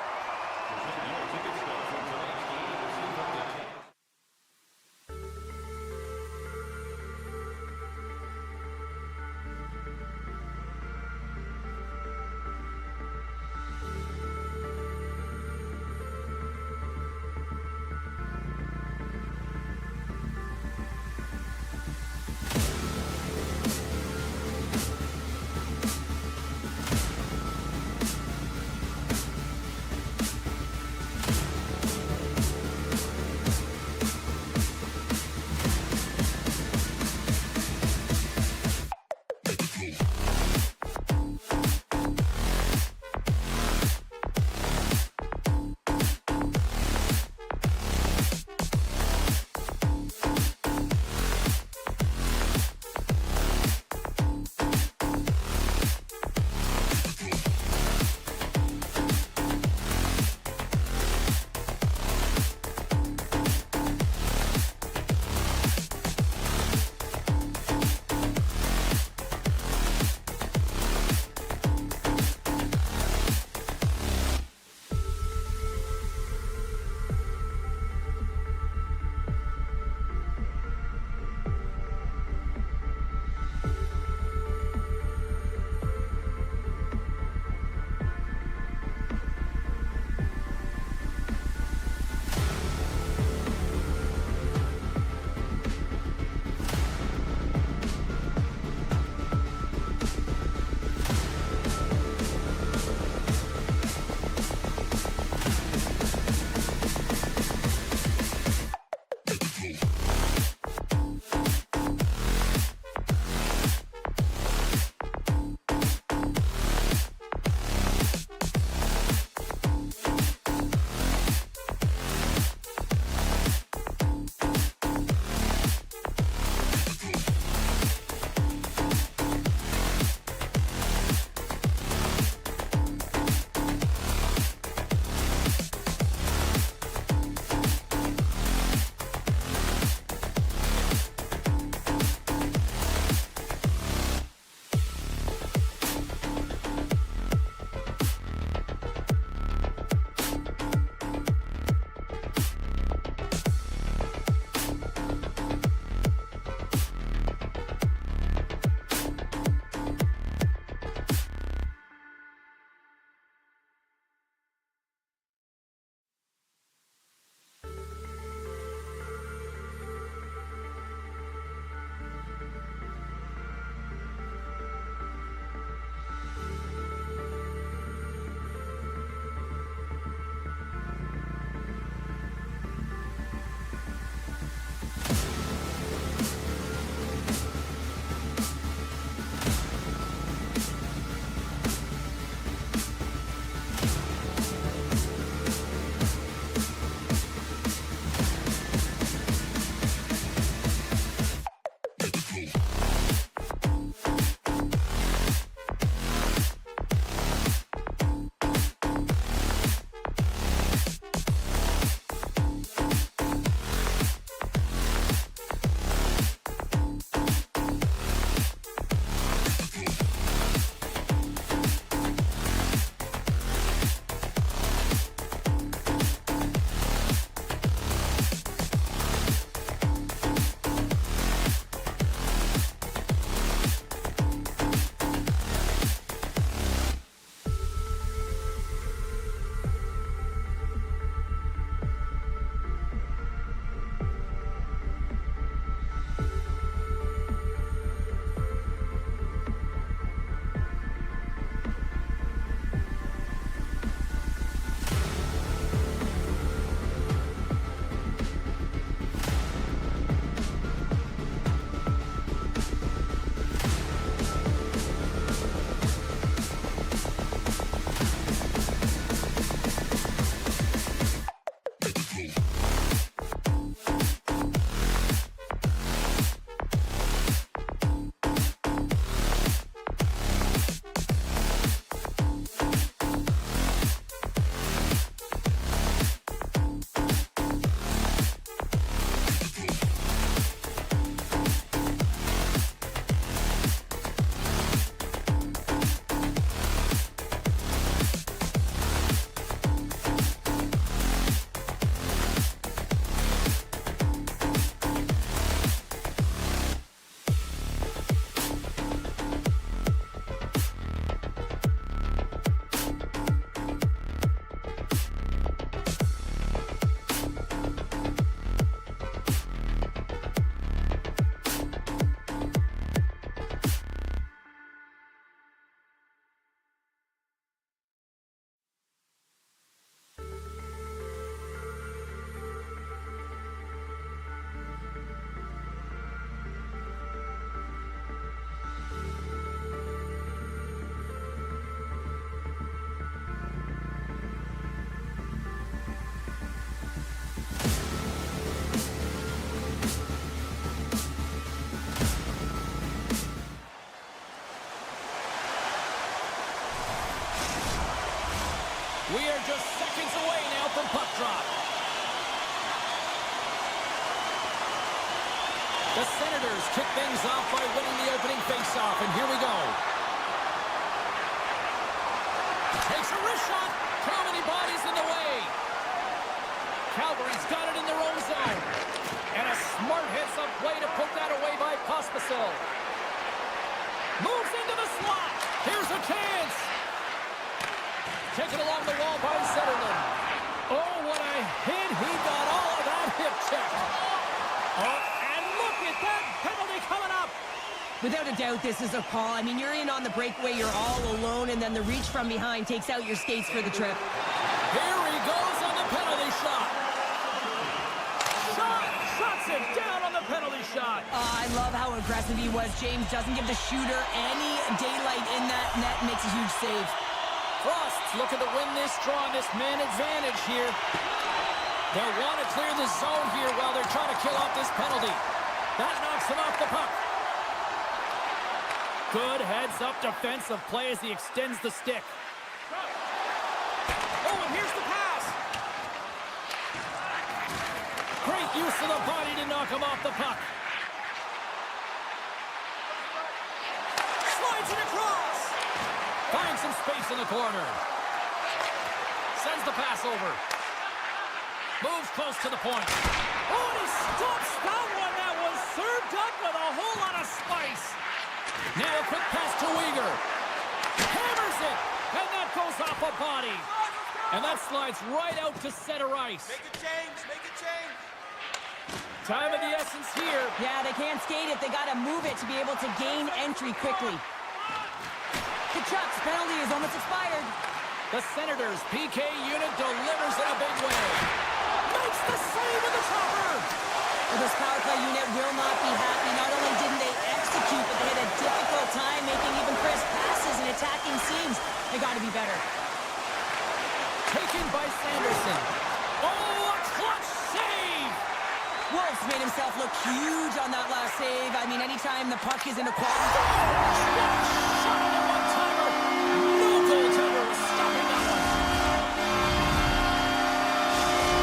The Senators kick things off by winning the opening faceoff, and here we go. Takes a wrist shot. Too many bodies in the way. Calgary's got it in their own zone. And a smart heads-up play to put that away by Pospisil. Moves into the slot. Here's a chance. Taken along the wall by Zetterlund. Oh, what a hit. He got all of that hip check. Oh, and look at that penalty coming up. Without a doubt, this is a call. I mean, you're in on the breakaway, you're all alone, and then the reach from behind takes out your skates for the trip. Here he goes on the penalty shot. Shuts it down on the penalty shot. I love how aggressive he was. James doesn't give the shooter any daylight in that net, makes a huge save. Frost's looking to win this draw on this man advantage here. They'll want to clear the zone here while they're trying to kill off this penalty. That knocks him off the puck. Good heads-up defensive play as he extends the stick. Oh, and here's the pass. Great use of the body to knock him off the puck. Slides it across. Finds some space in the corner. Sends the pass over. Moves close to the point. Oh, and he stops that one. That was served up with a whole lot of spice. Now a quick pass to Weegar. Hammers it. And that goes off a body. And that slides right out to center ice. Make a change. Make a change. Time of the essence here. Yeah, they can't skate it. They got to move it to be able to gain entry quickly. Kachuk's penalty is almost expired. The Senators' PK unit delivers in a big way. Makes the save with the chopper. Well, this power play unit will not be happy. Not only didn't they execute, but they had a difficult time making even crisp passes and attacking seams. They got to be better. Taken by Sanderson. Oh, a clutch save! Wolf's made himself look huge on that last save. I mean, anytime the puck is in a quality... Shot on a one-timer. No goaltender is stopping that one.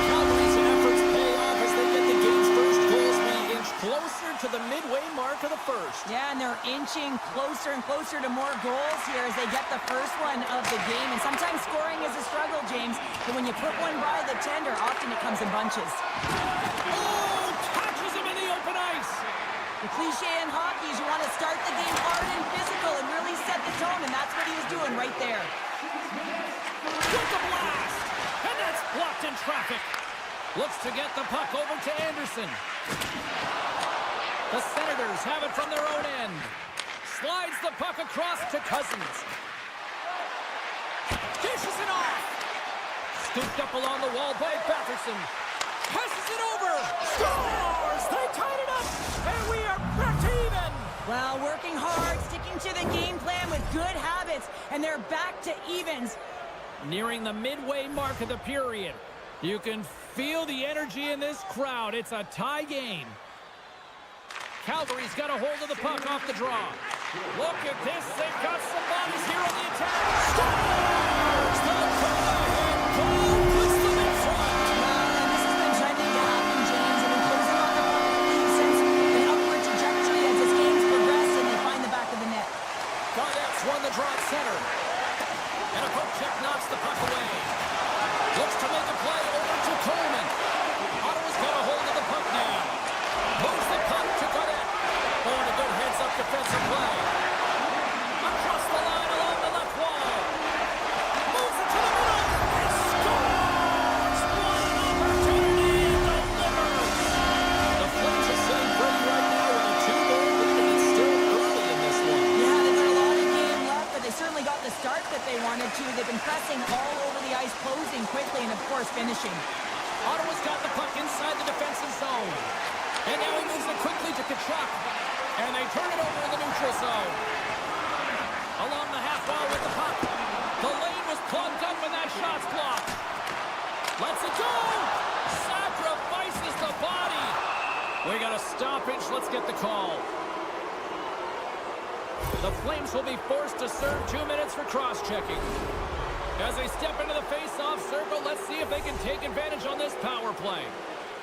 Calgary's efforts pay off as they get the game's first goals. We inch closer to the midway mark of the first. Yeah, and they're inching closer and closer to more goals here as they get the first one of the game. And sometimes scoring is a struggle, James. But when you put one by the tender, often it comes in bunches. Oh, catches him in the open ice. The cliche in hockey is you want to start the game hard and physical and really set the tone, and that's what he was doing right there. With the blast. And that's blocked in traffic. Looks to get the puck over to Anderson. The Senators have it from their own end. Slides the puck across to Cousins. Dishes it off. Scooped up along the wall by Batherson. Passes it over. Scores! They tied it up. And we are back to even. Well, working hard, sticking to the game plan with good habits, and they're back to evens. Nearing the midway mark of the period. You can feel the energy in this crowd. It's a tie game. Calgary's got a hold of the puck off the draw. Look at this. They've got some bodies here on the attack. Scores! The go-ahead goal puts them in front. Well, this has been trending to happen, James. They've been closing on the puck since an upward trajectory as this game's progressed, and they find the back of the net. Garnett's won the draw at center. And a poke check knocks the puck away. Looks to make a play over to Coleman. Ottawa's got a hold of the puck now. Moves the puck to Garnett. Oh, and a good heads-up defensive play. Across the line along the left wall. Moves it to the middle. And scores! What an opportunity and delivers. The Flames are sitting pretty right now with a 2-goal lead, and it's still early in this one. Yeah, they've got a lot of game left, but they certainly got the start that they wanted to. They've been pressing all over the ice, closing quickly, and of course finishing. Ottawa's got the puck inside the defensive zone. And now he moves it quickly to Kachuk. And they turn it over in the neutral zone. Along the half wall with the puck. The lane was plugged up and that shot's blocked. Lets it go. Sacrifices the body. We got a stoppage. Let's get the call. The Flames will be forced to serve 2 minutes for cross-checking. As they step into the face-off circle, let's see if they can take advantage on this power play.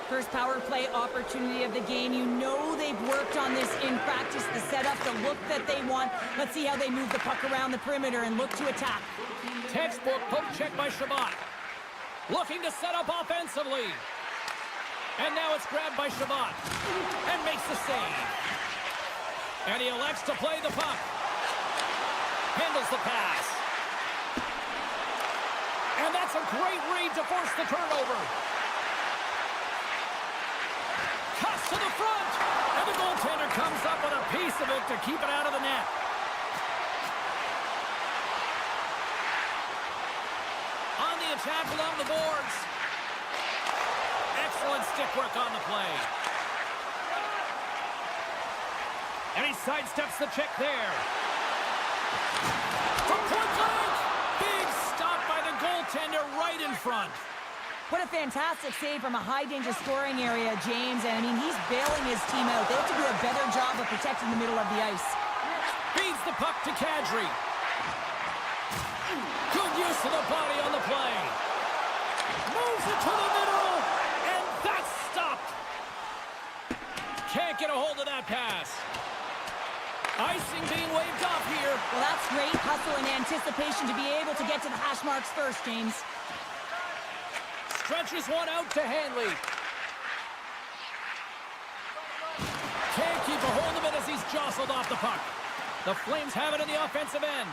First power play opportunity of the game. You know they've worked on this in practice, the setup, the look that they want. Let's see how they move the puck around the perimeter and look to attack. Textbook poke check by Shabbat. Looking to set up offensively. And now it's grabbed by Shabbat. And makes the save. And he elects to play the puck. Handles the pass. And that's a great read to force the turnover. Cuts to the front. And the goaltender comes up with a piece of it to keep it out of the net. On the attack along the boards. Excellent stick work on the play. And he sidesteps the check there. From point blank. Big stop by the goaltender right in front. What a fantastic save from a high-danger scoring area, James. And, I mean, he's bailing his team out. They have to do a better job of protecting the middle of the ice. Feeds the puck to Kadri. Good use of the body on the play. Moves it to the middle. And that's stopped. Can't get a hold of that pass. Icing being waved off here. Well, that's great hustle and anticipation to be able to get to the hash marks first, James. Stretches one out to Hanley. Can't keep a hold of it as he's jostled off the puck. The Flames have it in the offensive end.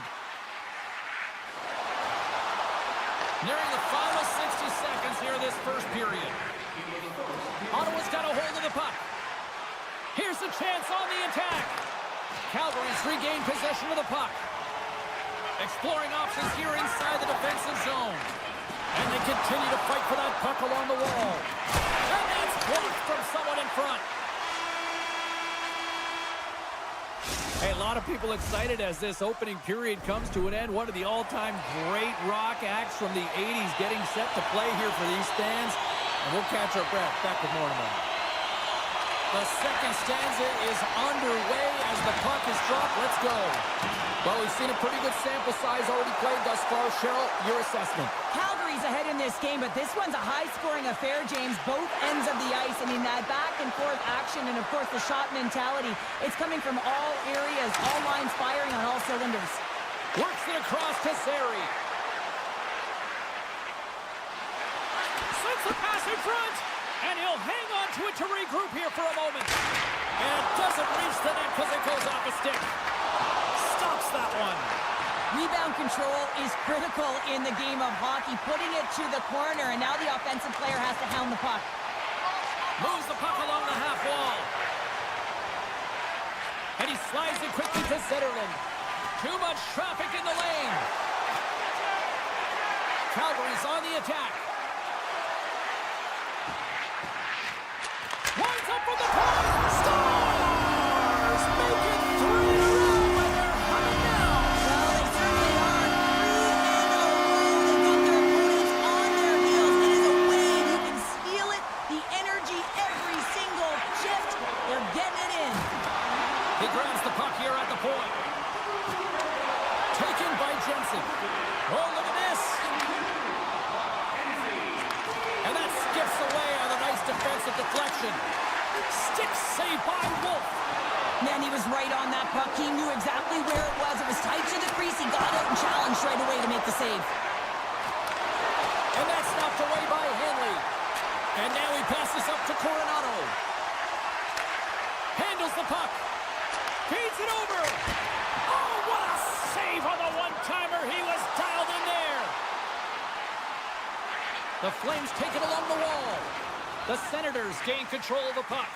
Nearing the final 60 seconds here this first period. Ottawa's got a hold of the puck. Here's a chance on the attack. Calgary's regained possession of the puck. Exploring options here inside the defensive zone. And they continue to fight for that puck along the wall. And that's blocked from someone in front. Hey, a lot of people excited as this opening period comes to an end. One of the all-time great rock acts from the 80s getting set to play here for these stands. And we'll catch our breath. Back with more in a moment. The second stanza is underway as the puck is dropped. Let's go. Well, we've seen a pretty good sample size already played thus far. Cheryl, your assessment. Calgary's ahead in this game, but this one's a high-scoring affair, James. Both ends of the ice. I mean, that back-and-forth action and, of course, the shot mentality. It's coming from all areas, all lines firing on all cylinders. Works it across to Sari. Sends the pass in front. And he'll hang on to it to regroup here for a moment. And it doesn't reach the net because it goes off a stick. Stops that one. Rebound control is critical in the game of hockey. Putting it to the corner, and now the offensive player has to hound the puck. Moves the puck along the half wall. And he slides it quickly to Zetterlund. Too much traffic in the lane. Calgary's on the attack. Winds up for the point. Stars make it 3 in a row, and they're humming now. Well, they certainly are. 3 in a row. They've got their opponents on their heels. It is a wave. You can feel it. The energy every single shift. They're getting it in. He grabs the puck here at the point. Taken by Jensen. Oh, look at this. And that skips away on a nice defensive deflection. Stick save by Wolf. Man, he was right on that puck. He knew exactly where it was. It was tight to the crease. He got out and challenged right away to make the save. And that's knocked away by Hanley. And now he passes up to Coronado. Handles the puck. Feeds it over. Oh, what a save on the one-timer. He was dialed in there. The Flames take it along the wall. The Senators gain control of the puck.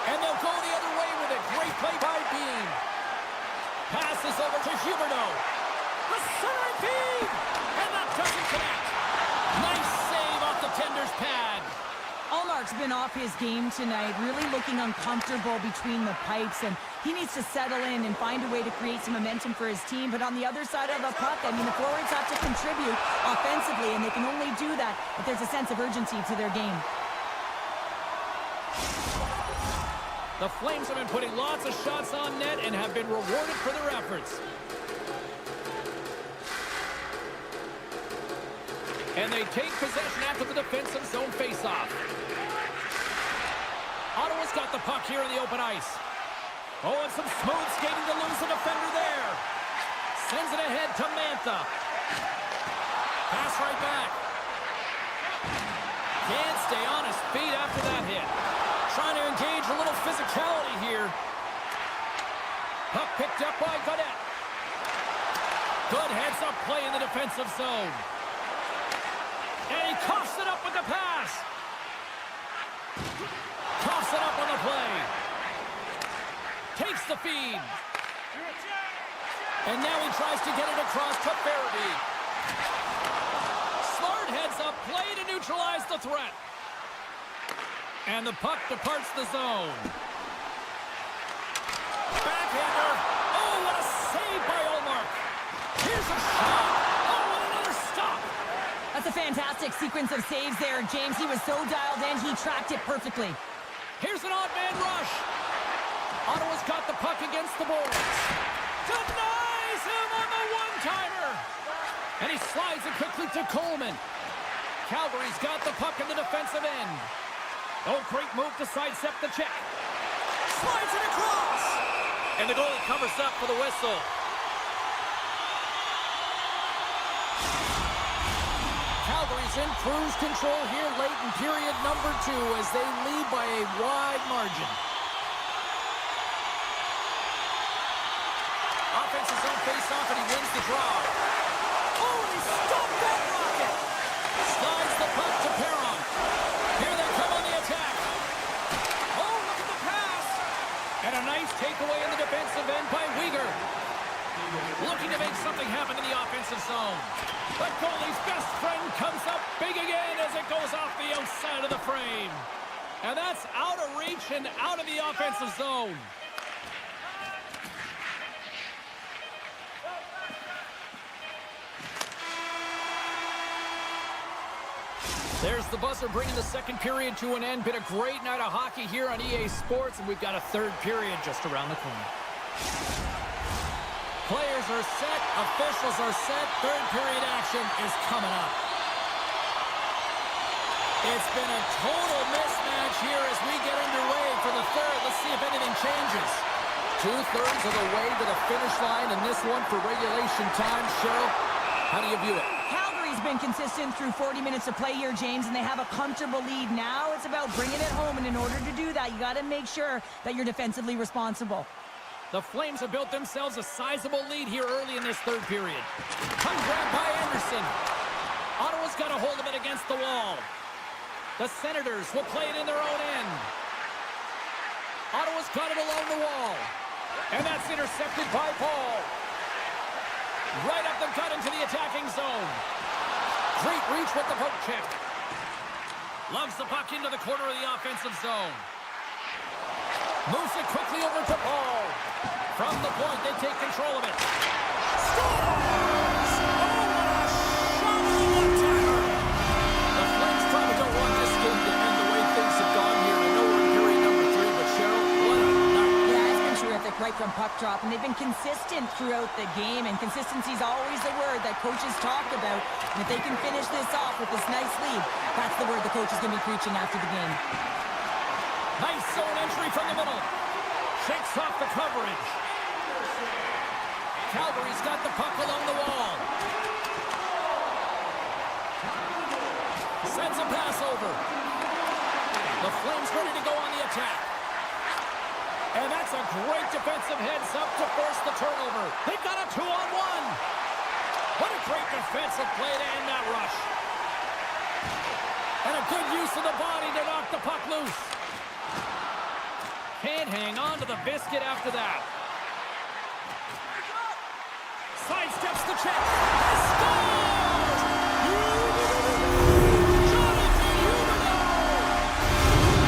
And they'll go the other way with it. Great play by Bean. Passes over to Huberdeau. The center feed. And that doesn't connect. Nice save off the tender's pad. Allmark's been off his game tonight, really looking uncomfortable between the pipes, and he needs to settle in and find a way to create some momentum for his team. But on the other side of the puck, I mean, the forwards have to contribute offensively, and they can only do that if there's a sense of urgency to their game. The Flames have been putting lots of shots on net and have been rewarded for their efforts. And they take possession after the defensive zone faceoff. Ottawa's got the puck here in the open ice. Oh, and some smooth skating to lose the defender there. Sends it ahead to Mantha. Pass right back. Can't stay on his feet after that hit. Trying to engage a little physicality here. Puck picked up by Godet. Good heads-up play in the defensive zone. And he coughs it up with the pass. Coughs it up on the play. Takes the feed. And now he tries to get it across to Farabee. Smart heads-up play to neutralize the threat. And the puck departs the zone. Backhander. Oh, what a save by Ullmark. Here's a shot. Oh, and another stop. That's a fantastic sequence of saves there, James. He was so dialed in, he tracked it perfectly. Here's an odd man rush. Ottawa's got the puck against the boards. Denies him on the one-timer. And he slides it quickly to Coleman. Calgary's got the puck in the defensive end. Oh, great move to sidestep the check. Slides it across. And the goalie covers up for the whistle. Calgary's in cruise control here late in period number 2 as they lead by a wide margin. Offensive zone face-off and he wins the draw. Oh, and he stopped that rocket. Slides the puck to Perron. Here they come on the attack. Oh, look at the pass. And a nice takeaway in the defensive end by Weegar. Looking to make something happen in the offensive zone. The goalie's best friend comes up big again as it goes off the outside of the frame. And that's out of reach and out of the offensive zone. There's the buzzer bringing the second period to an end. Been a great night of hockey here on EA Sports, and we've got a third period just around the corner. Players are set, officials are set, third period action is coming up. It's been a total mismatch here as we get underway for the third. Let's see if anything changes. 2/3 of the way to the finish line in this one for regulation time. Cheryl, how do you view it? Calgary's been consistent through 40 minutes of play here, James, and they have a comfortable lead. Now it's about bringing it home, and in order to do that, you got to make sure that you're defensively responsible. The Flames have built themselves a sizable lead here early in this third period. Come grab by Anderson. Ottawa's got a hold of it against the wall. The Senators will play it in their own end. Ottawa's got it along the wall. And that's intercepted by Paul. Right up the gut into the attacking zone. Great reach with the poke check. Lugs the puck into the corner of the offensive zone. Moves it quickly over to Paul. From the point, they take control of it. Scores! Oh, what a shot on the one-timer! The Flames probably don't want this game to end the way things have gone here. I know we're in period number 3, but Cheryl, what a night. Yeah, it's been terrific right from puck drop, and they've been consistent throughout the game, and consistency is always the word that coaches talk about. And if they can finish this off with this nice lead, that's the word the coach is going to be preaching after the game. Nice zone entry from the middle. Shakes off the coverage. Calgary's got the puck along the wall. Sends a pass over. The Flames ready to go on the attack. And that's a great defensive heads up to force the turnover. They've got a 2-on-1. What a great defensive play to end that rush. And a good use of the body to knock the puck loose. Can't hang on to the biscuit after that. Sidesteps the check. Scores! Jonathan Huberdeau!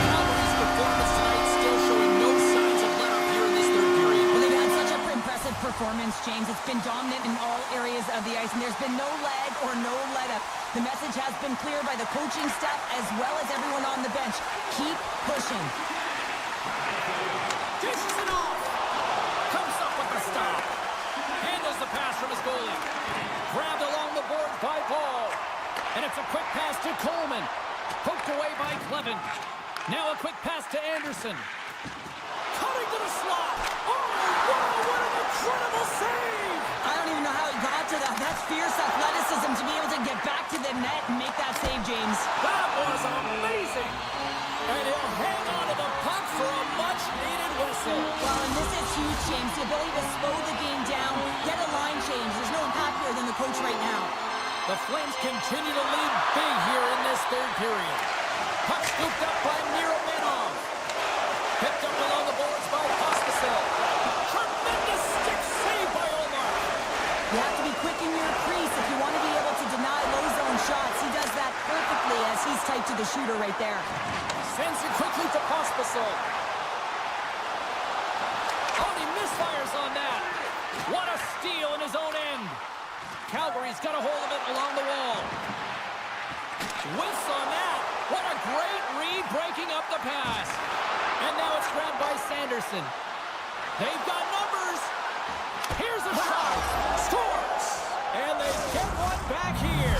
Calgary's performance tonight still showing no signs of let up here in this third period. Well, they've had such an impressive performance, James. It's been dominant in all areas of the ice, and there's been no lag or no let-up. The message has been clear by the coaching staff as well as everyone on the bench. Keep pushing. Dishes it off. Comes up with the stop. Handles the pass from his goalie. Grabbed along the board by Paul. And it's a quick pass to Coleman. Poked away by Clevin. Now a quick pass to Anderson. Cutting to the slot. Oh, wow, what an incredible save! I don't even know how he got to that. That's fierce athleticism to be able to get back to the net and make that save, James. That was amazing! And he'll hang on to the puck for a much-needed whistle. Well, and this is huge, James. The ability to slow the game down, get a line change. There's no one happier than the coach right now. The Flames continue to lead big here in this third period. Puck scooped up by Miromanov. Picked up along the boards by Pospisil. Tremendous stick save by Omar. You have to be quick in your crease if you want to be able to deny low zone shots. He does that perfectly as he's tight to the shooter right there. Sends it quickly to Pospisil. Oh, he misfires on that. What a steal in his own end. Calgary's got a hold of it along the wall. Whiffs on that. What a great read breaking up the pass. And now it's grabbed by Sanderson. They've got numbers. Here's a shot. Scores. And they get one back here.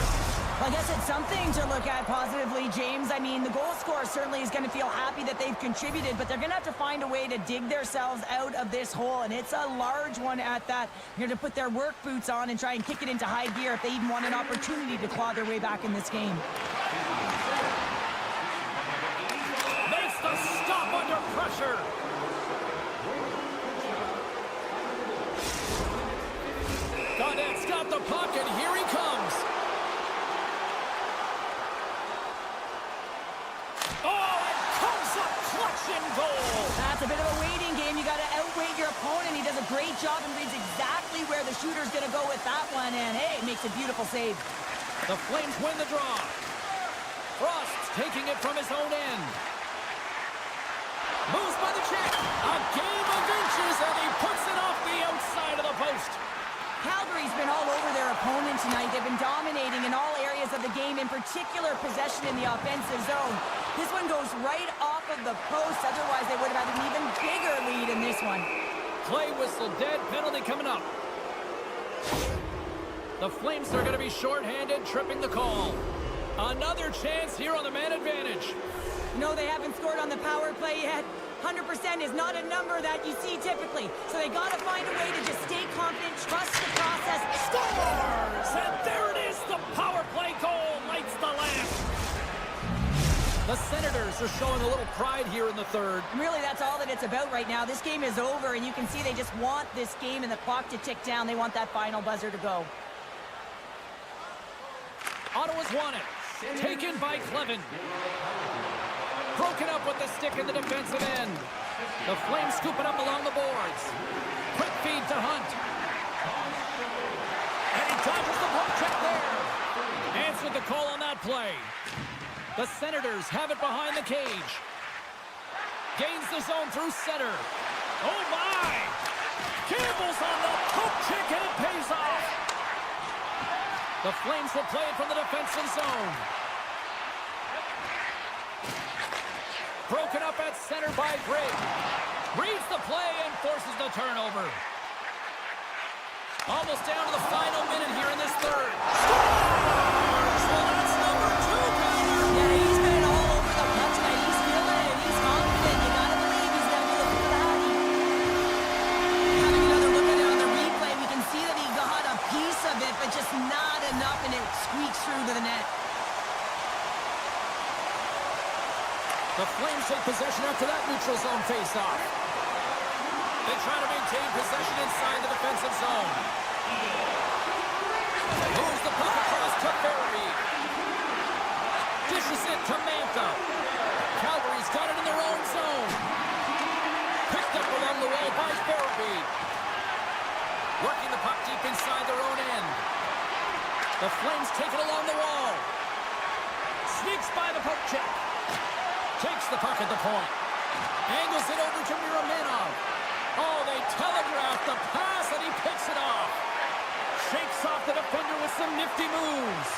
Well, I guess it's something to look at positively, James. I mean, the goal scorer certainly is going to feel happy that they've contributed, but they're going to have to find a way to dig themselves out of this hole, and it's a large one at that. They're going to put their work boots on and try and kick it into high gear if they even want an opportunity to claw their way back in this game. Makes the stop under pressure. Gaudette's got the puck, and here he comes. Goal. That's a bit of a waiting game. You got to outweight your opponent. He does a great job and reads exactly where the shooter's going to go with that one. And, hey, makes a beautiful save. The Flames win the draw. Frost's taking it from his own end. Moves by the check. A game of inches, and he puts it off the outside of the post. Calgary's been all over their opponent tonight. They've been dominating in all areas of the game, in particular possession in the offensive zone. This one goes right off of the post. Otherwise, they would have had an even bigger lead in this one. Play whistle dead. Penalty coming up. The Flames are going to be shorthanded, tripping the call. Another chance here on the man advantage. No, they haven't scored on the power play yet. 100% is not a number that you see typically. So they got to find a way to just stay confident, trust the process. Scores! And there it is, the power play goal lights the lamp. The Senators are showing a little pride here in the third. Really, that's all that it's about right now. This game is over, and you can see they just want this game and the clock to tick down. They want that final buzzer to go. Ottawa's won it. Taken by Clevin. Broken up with the stick in the defensive end. The Flames scoop it up along the boards. Quick feed to Hunt. And he dodges the poke check there. Answered the call on that play. The Senators have it behind the cage. Gains the zone through center. Oh my! Campbell's on the poke check and it pays off. The Flames will play it from the defensive zone. Broken up at center by Grigg. Reads the play and forces the turnover. Almost down to the final minute here in this third. Scores! Well, that's number 2, Calgary. Yeah, he's been all over the puck tonight. He's feeling it. He's confident. You gotta believe he's gonna be looking for that. Having another look at it on the replay, we can see that he got a piece of it, but just not enough, and it squeaks through to the net. The Flames take possession after that neutral zone face-off. They try to maintain possession inside the defensive zone. Moves the puck across to Barry. Dishes it to Mantha. Calgary's got it in their own zone. Picked up along the wall by Barry. Working the puck deep inside their own end. The Flames take it along the wall. Sneaks by the poke check. Takes the puck at the point. Angles it over to Miromanov. Oh, they telegraph the pass, and he picks it off. Shakes off the defender with some nifty moves.